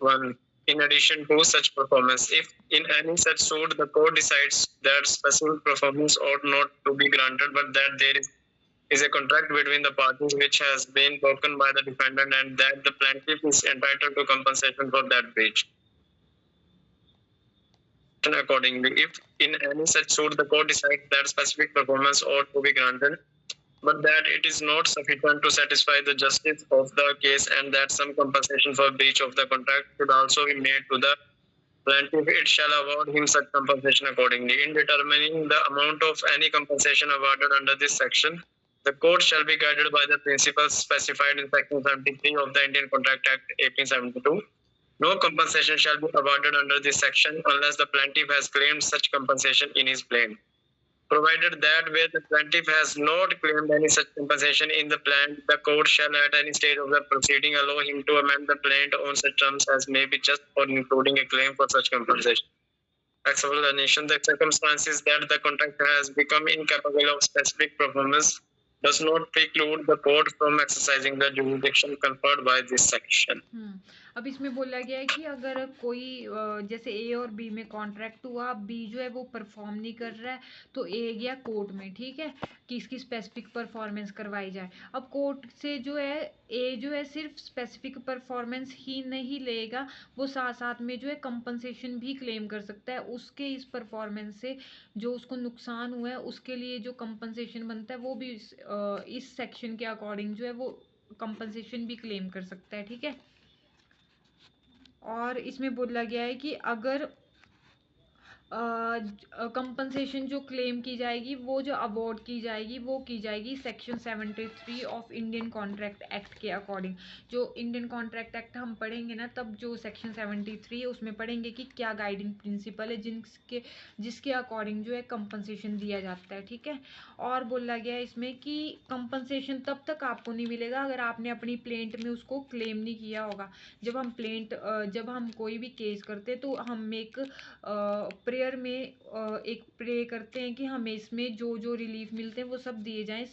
[SPEAKER 2] 1. In addition to such performance, if in any such suit the court decides that specific performance ought not to be granted, but that there is a contract between the parties which has been broken by the defendant and that the plaintiff is entitled to compensation for that breach. Accordingly, if in any such suit the court decides that specific performance ought to be granted, but that it is not sufficient to satisfy the justice of the case and that some compensation for breach of the contract should also be made to the plaintiff, it shall award him such compensation accordingly. In determining the amount of any compensation awarded under this section, the court shall be guided by the principles specified in Section 73 of the Indian Contract Act 1872. No compensation shall be awarded under this section unless the plaintiff has claimed such compensation in his plaint. Provided that where the plaintiff has not claimed any such compensation in the plaint, the court shall at any stage of the proceeding allow him to amend the plaint on such terms as may be just for including a claim for such compensation. Explanation: the circumstances that the contract has become incapable of specific performance does not preclude the court from exercising the jurisdiction conferred by this section.
[SPEAKER 1] अब इसमें बोला गया है कि अगर कोई जैसे ए और बी में कॉन्ट्रैक्ट हुआ, बी जो है वो परफॉर्म नहीं कर रहा है, तो ए गया कोर्ट में, ठीक है, कि इसकी स्पेसिफिक परफॉर्मेंस करवाई जाए। अब कोर्ट से जो है ए जो है सिर्फ स्पेसिफिक परफॉर्मेंस ही नहीं लेगा, वो साथ साथ में जो है कंपनसेशन भी क्लेम कर सकता है उसके इस परफॉर्मेंस से जो उसको नुकसान हुआ है, उसके लिए जो कंपनसेशन बनता है वो भी इस सेक्शन के अकॉर्डिंग जो है वो कंपनसेशन भी क्लेम कर सकता है, ठीक है। और इसमें बोला गया है कि अगर कंपनसेशन जो क्लेम की जाएगी, वो जो अवॉर्ड की जाएगी, वो की जाएगी section 73 of Indian contract act के अकॉर्डिंग। जो इंडियन कॉन्ट्रैक्ट एक्ट हम पढ़ेंगे ना, तब जो सेक्शन 73 है उसमें पढ़ेंगे कि क्या गाइडिंग प्रिंसिपल है जिसके अकॉर्डिंग जो है कंपनसेशन दिया जाता है, ठीक है। और बोला गया है इसमें कि कंपनसेशन तब तक आपको नहीं मिलेगा अगर आपने अपनी प्लेंट में उसको क्लेम नहीं किया होगा। जब हम कोई भी केस करते हैं तो हम एक प्रेयर में एक प्रे करते हैं कि हमें इसमें जो जो रिलीफ मिलते हैं वो सब दिए जाएं,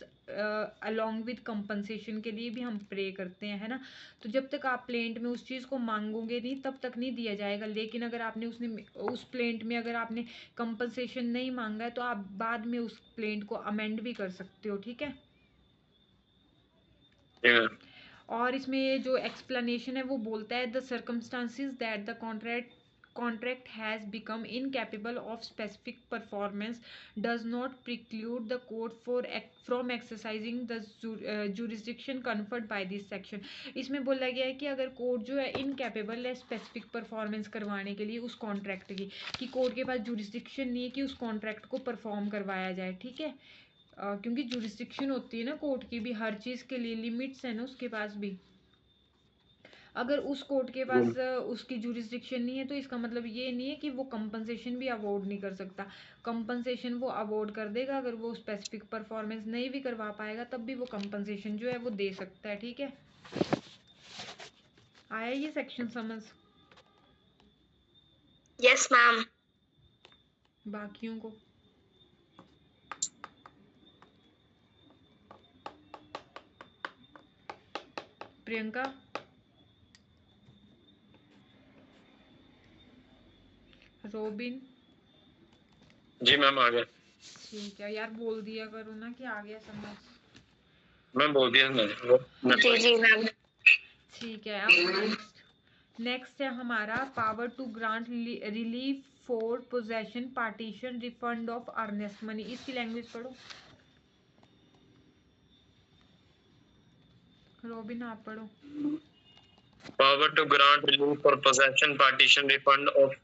[SPEAKER 1] अलॉन्ग विद कंपनसेशन के लिए भी हम प्रे करते हैं, है ना। तो जब तक आप प्लेंट में उस चीज़ को मांगोगे नहीं तब तक नहीं दिया जाएगा। लेकिन अगर आपने उस प्लेंट में अगर आपने कंपनसेशन नहीं मांगा है तो आप बाद में उस प्लेंट को अमेंड भी कर सकते हो, ठीक है। और इसमें ये जो एक्सप्लेनेशन है वो बोलता है the circumstances that the contract has become incapable of specific performance does not preclude the court from exercising the jurisdiction conferred by this section। इसमें बोला गया है कि अगर कोर्ट जो है इनकैपेबल है स्पेसिफिक परफॉर्मेंस करवाने के लिए उस कॉन्ट्रैक्ट की, कि कोर्ट के पास जुरिस्डिक्शन नहीं है कि उस कॉन्ट्रैक्ट को परफॉर्म करवाया जाए, ठीक है। क्योंकि जुरिस्डिक्शन होती है ना कोर्ट की भी, हर चीज़ के लिए लिमिट्स है ना उसके पास भी। अगर उस कोर्ट के पास उसकी जुरिस्डिक्शन नहीं है तो इसका मतलब ये नहीं है कि वो कंपनसेशन भी अवॉर्ड नहीं कर सकता। कंपनसेशन वो अवॉर्ड कर देगा, अगर वो स्पेसिफिक परफॉर्मेंस नहीं भी करवा पाएगा तब भी वो कंपनसेशन जो है वो दे सकता है, ठीक है। आया ये सेक्शन समझ?
[SPEAKER 3] Yes ma'am.
[SPEAKER 1] बाकियों को प्रियंका, रोबिन?
[SPEAKER 2] जी मैम आ गया।
[SPEAKER 1] ठीक है यार, बोल दिया करो ना कि आ गया समझ।
[SPEAKER 2] मैं बोल दिया मैंने।
[SPEAKER 3] जी मैम।
[SPEAKER 1] ठीक है। अब नेक्स्ट है हमारा power to grant relief for possession, partition, refund of earnest money. इसकी लैंग्वेज पढ़ो। रोबिन आप पढ़ो।
[SPEAKER 2] Power to grant relief for possession, partition, refund of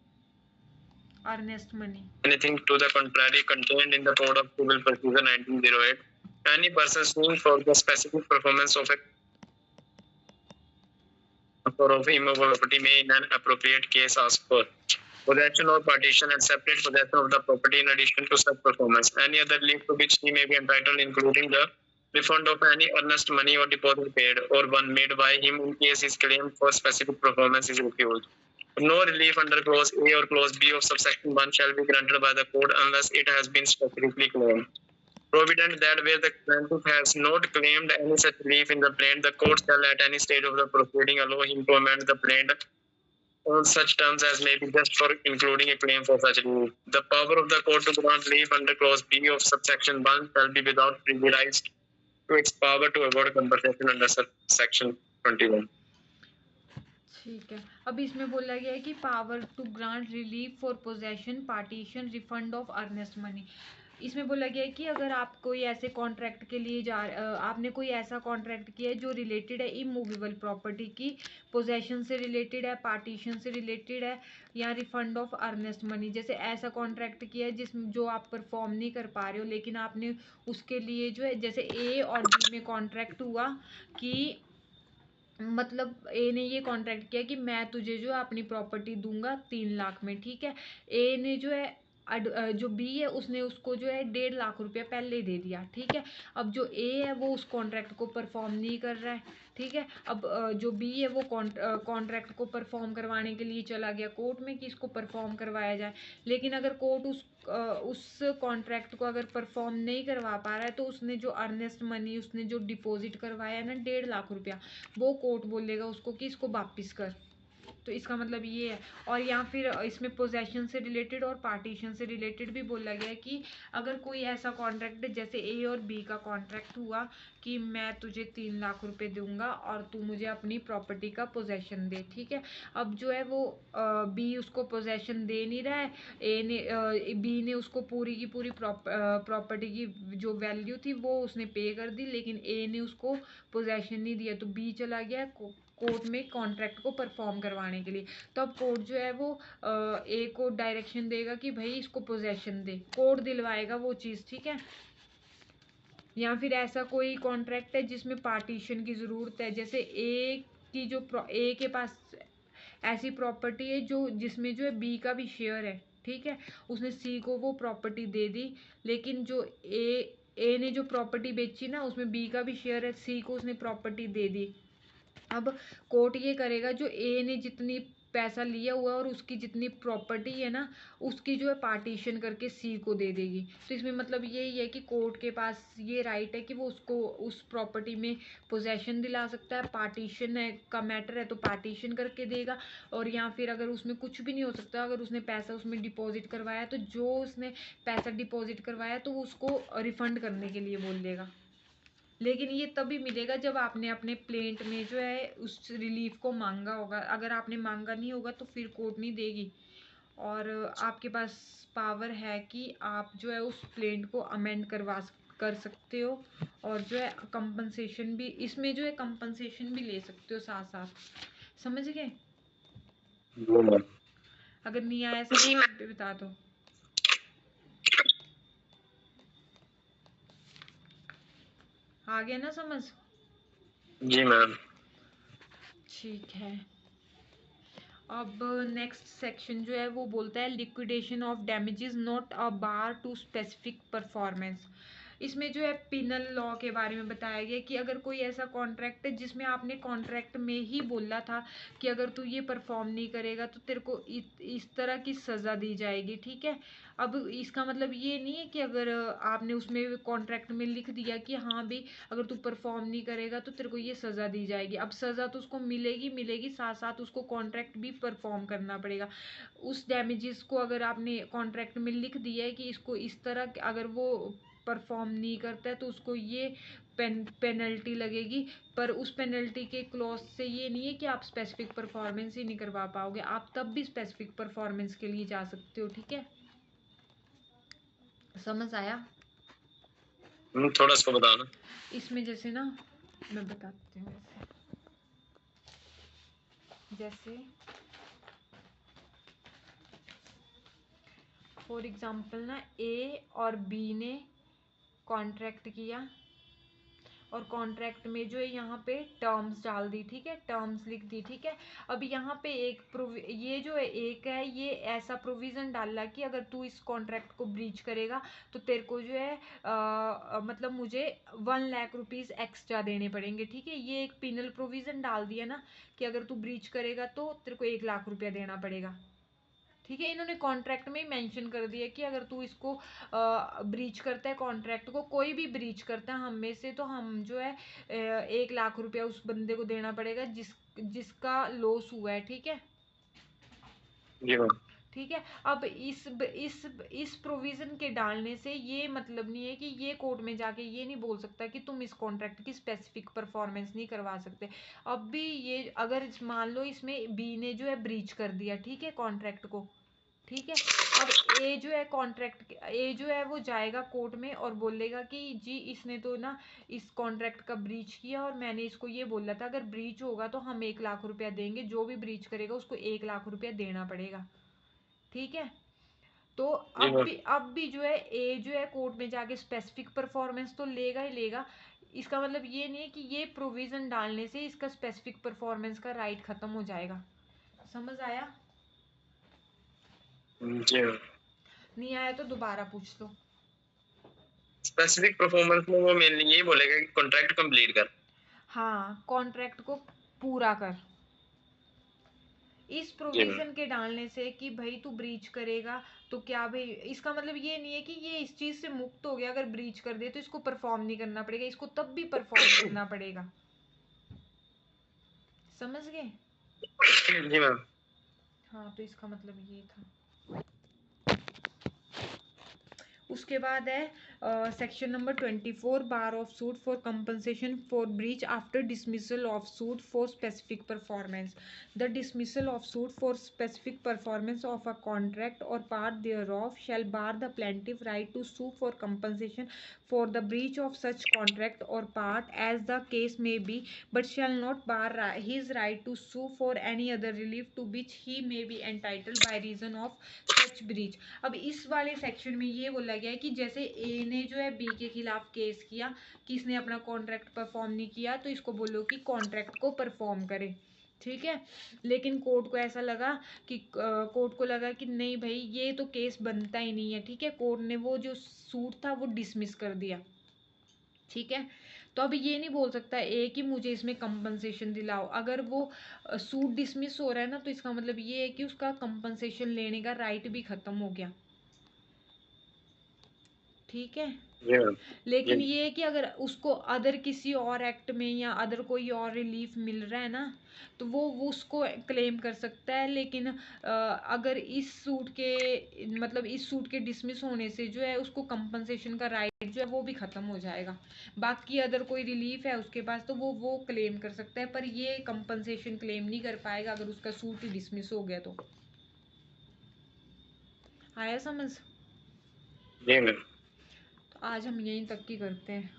[SPEAKER 1] earnest money,
[SPEAKER 2] anything to the contrary contained in the Code of Civil Procedure 1908. Any person suing for the specific performance of a of immovable property may in an appropriate case ask for possession or partition and separate possession of the property in addition to such performance. Any other relief to which he may be entitled, including the refund of any earnest money or deposit paid or one made by him in case his claim for specific performance is refused. No relief under clause A or clause B of subsection 1 shall be granted by the court unless it has been specifically claimed. Provident that where the plaintiff has not claimed any such relief in the plaint, the court shall at any stage of the proceeding allow him to amend the plaint on such terms as may be just for including a claim for such relief. The power of the court to grant relief under clause B of subsection 1 shall be without prejudice to its power to award compensation under subsection 21.
[SPEAKER 1] ठीक है। अब इसमें बोला गया है कि power to grant relief for possession, partition, refund of earnest money. इसमें बोला गया है कि अगर आप कोई ऐसे कॉन्ट्रैक्ट के लिए आपने कोई ऐसा कॉन्ट्रैक्ट किया है जो रिलेटेड है इमूवेबल प्रॉपर्टी की, पोजेशन से रिलेटेड है, पार्टीशन से रिलेटेड है, या रिफंड ऑफ अर्नेस्ट मनी, जैसे ऐसा कॉन्ट्रैक्ट किया है जिसमें जो आप परफॉर्म नहीं कर पा रहे हो, लेकिन आपने उसके लिए जो है, जैसे ए और बी में कॉन्ट्रैक्ट हुआ कि मतलब ए ने ये कॉन्ट्रैक्ट किया कि मैं तुझे जो है अपनी प्रॉपर्टी दूंगा 3 लाख में, ठीक है। ए ने जो है जो बी है उसने उसको जो है 1.5 लाख रुपया पहले दे दिया, ठीक है। अब जो ए है वो उस कॉन्ट्रैक्ट को परफॉर्म नहीं कर रहा है, ठीक है। अब जो बी है वो कॉन्ट्रैक्ट को परफॉर्म करवाने के लिए चला गया कोर्ट में कि इसको परफॉर्म करवाया जाए, लेकिन अगर कोर्ट उस कॉन्ट्रैक्ट को अगर परफॉर्म नहीं करवा पा रहा है तो उसने जो अर्नेस्ट मनी उसने जो डिपॉजिट करवाया है ना 1.5 लाख रुपया, वो कोर्ट बोलेगा उसको कि इसको वापिस कर। तो इसका मतलब ये है। और या फिर इसमें पोजेशन से रिलेटेड और पार्टीशन से रिलेटेड भी बोला गया है कि अगर कोई ऐसा कॉन्ट्रैक्ट जैसे ए और बी का कॉन्ट्रैक्ट हुआ कि मैं तुझे 3 लाख रुपए दूंगा और तू मुझे अपनी प्रॉपर्टी का पोजेशन दे, ठीक है। अब जो है वो बी उसको पोजेशन दे नहीं रहा है, बी ने उसको पूरी की पूरी प्रॉपर्टी की जो वैल्यू थी वो उसने पे कर दी, लेकिन ए ने उसको पोजेशन नहीं दिया, तो बी चला गया कोर्ट में कॉन्ट्रैक्ट को परफॉर्म करवाने के लिए। तो अब कोर्ट जो है वो ए को डायरेक्शन देगा कि भाई इसको पोजेशन दे, कोर्ट दिलवाएगा वो चीज़, ठीक है। या फिर ऐसा कोई कॉन्ट्रैक्ट है जिसमें पार्टीशन की ज़रूरत है, जैसे ए की जो ए के पास ऐसी प्रॉपर्टी है जो जिसमें जो है बी का भी शेयर है, ठीक है। उसने सी को वो प्रॉपर्टी दे दी, लेकिन जो ए ने जो प्रॉपर्टी बेची ना उसमें बी का भी शेयर है, सी को उसने प्रॉपर्टी दे दी। अब कोर्ट ये करेगा जो ए ने जितनी पैसा लिया हुआ और उसकी जितनी प्रॉपर्टी है ना उसकी जो है पार्टीशन करके सी को दे देगी। तो इसमें मतलब यही है कि कोर्ट के पास ये राइट है कि वो उसको उस प्रॉपर्टी में पोजेशन दिला सकता है, पार्टीशन है का मैटर है तो पार्टीशन करके देगा। और या फिर अगर उसमें कुछ भी नहीं हो सकता, अगर उसने पैसा उसमें डिपॉजिट करवाया तो जो उसने पैसा डिपॉजिट करवाया तो वो उसको रिफंड करने के लिए बोल देगा। लेकिन ये तभी मिलेगा जब आपने अपने प्लेंट में जो है उस रिलीफ को मांगा होगा, अगर आपने मांगा नहीं होगा तो फिर कोर्ट नहीं देगी। और आपके पास पावर है कि आप जो है उस प्लेंट को अमेंड कर सकते हो, और जो है कंपनसेशन भी इसमें जो है कंपनसेशन भी ले सकते हो साथ साथ। समझ गए? अगर नहीं आया समझ तो बता दो। आ गया ना समझ?
[SPEAKER 2] जी मैम।
[SPEAKER 1] ठीक है। अब नेक्स्ट सेक्शन जो है वो बोलता है liquidation of damages not a bar to specific performance. इसमें जो है पिनल लॉ के बारे में बताया गया कि अगर कोई ऐसा कॉन्ट्रैक्ट है जिसमें आपने कॉन्ट्रैक्ट में ही बोला था कि अगर तू ये परफॉर्म नहीं करेगा तो तेरे को इस तरह की सज़ा दी जाएगी, ठीक है। अब इसका मतलब ये नहीं है कि अगर आपने उसमें कॉन्ट्रैक्ट में लिख दिया कि हाँ भाई अगर तू परफॉर्म नहीं करेगा तो तेरे को ये सज़ा दी जाएगी। अब सज़ा तो उसको मिलेगी साथ साथ उसको कॉन्ट्रैक्ट भी परफॉर्म करना पड़ेगा। उस डैमेजेस को अगर आपने कॉन्ट्रैक्ट में लिख दिया है कि इसको इस तरह अगर वो परफॉर्म नहीं करता है तो उसको ये पेनल्टी लगेगी, पर उस पेनल्टी के क्लॉज से ये नहीं है कि आप स्पेसिफिक परफॉर्मेंस ही नहीं करवा पाओगे, आप तब भी स्पेसिफिक परफॉर्मेंस के लिए जा सकते हो, ठीक है। समझ आया?
[SPEAKER 2] थोड़ा इसको बताना।
[SPEAKER 1] इसमें जैसे ना मैं बताती हूँ, जैसे फॉर एग्जांपल ना ए और बी ने कॉन्ट्रैक्ट किया और कॉन्ट्रैक्ट में जो है यहाँ पे टर्म्स डाल दी, ठीक है, टर्म्स लिख दी, ठीक है। अब यहाँ पे ये जो है एक है, ये ऐसा प्रोविजन डाला कि अगर तू इस कॉन्ट्रैक्ट को ब्रीच करेगा तो तेरे को जो है मतलब मुझे 1 लाख रुपीज़ एक्स्ट्रा देने पड़ेंगे, ठीक है। ये एक पिनल प्रोविजन डाल दिया ना कि अगर तू ब्रीच करेगा तो तेरे को 1 लाख रुपया देना पड़ेगा, ठीक है। इन्होंने कॉन्ट्रैक्ट में ही मेंशन कर दिया कि अगर तू इसको ब्रीच करता है, कॉन्ट्रैक्ट को कोई भी ब्रीच करता है हम में से, तो हम जो है 1 लाख रुपया उस बंदे को देना पड़ेगा जिसका लॉस हुआ है, ठीक है।
[SPEAKER 2] जी मैम।
[SPEAKER 1] ठीक है। अब इस प्रोविजन के डालने से ये मतलब नहीं है कि ये कोर्ट में जाके ये नहीं बोल सकता कि तुम इस कॉन्ट्रैक्ट की स्पेसिफिक परफॉर्मेंस नहीं करवा सकते। अब भी ये अगर मान लो इसमें बी ने जो है ब्रीच कर दिया, ठीक है, कॉन्ट्रैक्ट को, ठीक है। अब ए जो है कॉन्ट्रैक्ट, ए जो है वो जाएगा कोर्ट में और बोलेगा कि जी इसने तो ना इस कॉन्ट्रैक्ट का ब्रीच किया और मैंने इसको ये बोला था अगर ब्रीच होगा तो हम 1 लाख रुपया देंगे, जो भी ब्रीच करेगा उसको 1 लाख रुपया देना पड़ेगा, ठीक है। तो
[SPEAKER 2] जी मैम।
[SPEAKER 1] अब भी जो है ए जो है कोर्ट में जाके स्पेसिफिक परफॉर्मेंस तो लेगा ही लेगा। इसका मतलब ये नहीं है कि ये प्रोविजन डालने से इसका स्पेसिफिक परफॉर्मेंस का राइट खत्म हो जाएगा। समझ आया?
[SPEAKER 2] जी मैम।
[SPEAKER 1] नहीं आया तो दोबारा पूछ लो।
[SPEAKER 2] स्पेसिफिक परफॉर्मेंस में वो मेनली यही बोलेगा कि कॉन्ट्रैक्ट कंप्लीट कर।
[SPEAKER 1] हाँ, कॉन्ट्रैक्ट को पूरा कर। इस
[SPEAKER 2] जी मैम।
[SPEAKER 1] प्रोविजन के डालने से कि भाई तू ब्रीच करेगा तो क्या भाई, इसका मतलब ये नहीं है कि ये इस चीज से मुक्त हो गया, अगर ब्रीच कर दे तो इसको परफॉर्म नहीं करना पड़ेगा, इसको तब भी परफॉर्म करना पड़ेगा। समझ गए?
[SPEAKER 2] जी मैम।
[SPEAKER 1] हाँ, तो इसका मतलब ये था। उसके बाद है section number 24, bar of suit for compensation for breach after dismissal of suit for specific performance. The dismissal of suit for specific performance of a contract और part thereof shall bar the plaintiff right to sue for compensation for the breach of such contract or part as the case may be, but shall not bar his right to sue for any other relief to which he may be entitled by reason of such breach। अब इस वाले सेक्शन में ये बोला गया है कि जैसे ए ने जो है बी के खिलाफ केस किया कि इसने अपना कॉन्ट्रैक्ट परफॉर्म नहीं किया, तो इसको बोलो कि कॉन्ट्रैक्ट को परफॉर्म करे, ठीक है। लेकिन कोर्ट को ऐसा लगा कि कोर्ट को लगा कि नहीं भाई ये तो केस बनता ही नहीं है, ठीक है। कोर्ट ने वो जो सूट था वो डिसमिस कर दिया, ठीक है। तो अब ये नहीं बोल सकता ए कि मुझे इसमें कंपनसेशन दिलाओ। अगर वो सूट डिसमिस हो रहा है ना, तो इसका मतलब ये है कि उसका कंपनसेशन लेने का राइट भी खत्म हो गया, ठीक है।
[SPEAKER 2] जी मैम।
[SPEAKER 1] लेकिन
[SPEAKER 2] जी।
[SPEAKER 1] ये है कि अगर उसको अदर किसी और एक्ट में या अदर कोई और रिलीफ मिल रहा है ना, तो वो उसको क्लेम कर सकता है। लेकिन अगर इस सूट के मतलब इस सूट के डिसमिस होने से जो है उसको कंपनसेशन का राइट जो है वो भी खत्म हो जाएगा। बाकी अदर कोई रिलीफ है उसके पास तो वो क्लेम कर सकता है, पर ये कंपनसेशन क्लेम नहीं कर पाएगा अगर उसका सूट ही डिसमिस हो गया तो। आया समझ?
[SPEAKER 2] जी मैम।
[SPEAKER 1] तो आज हम यहीं तक की करते हैं।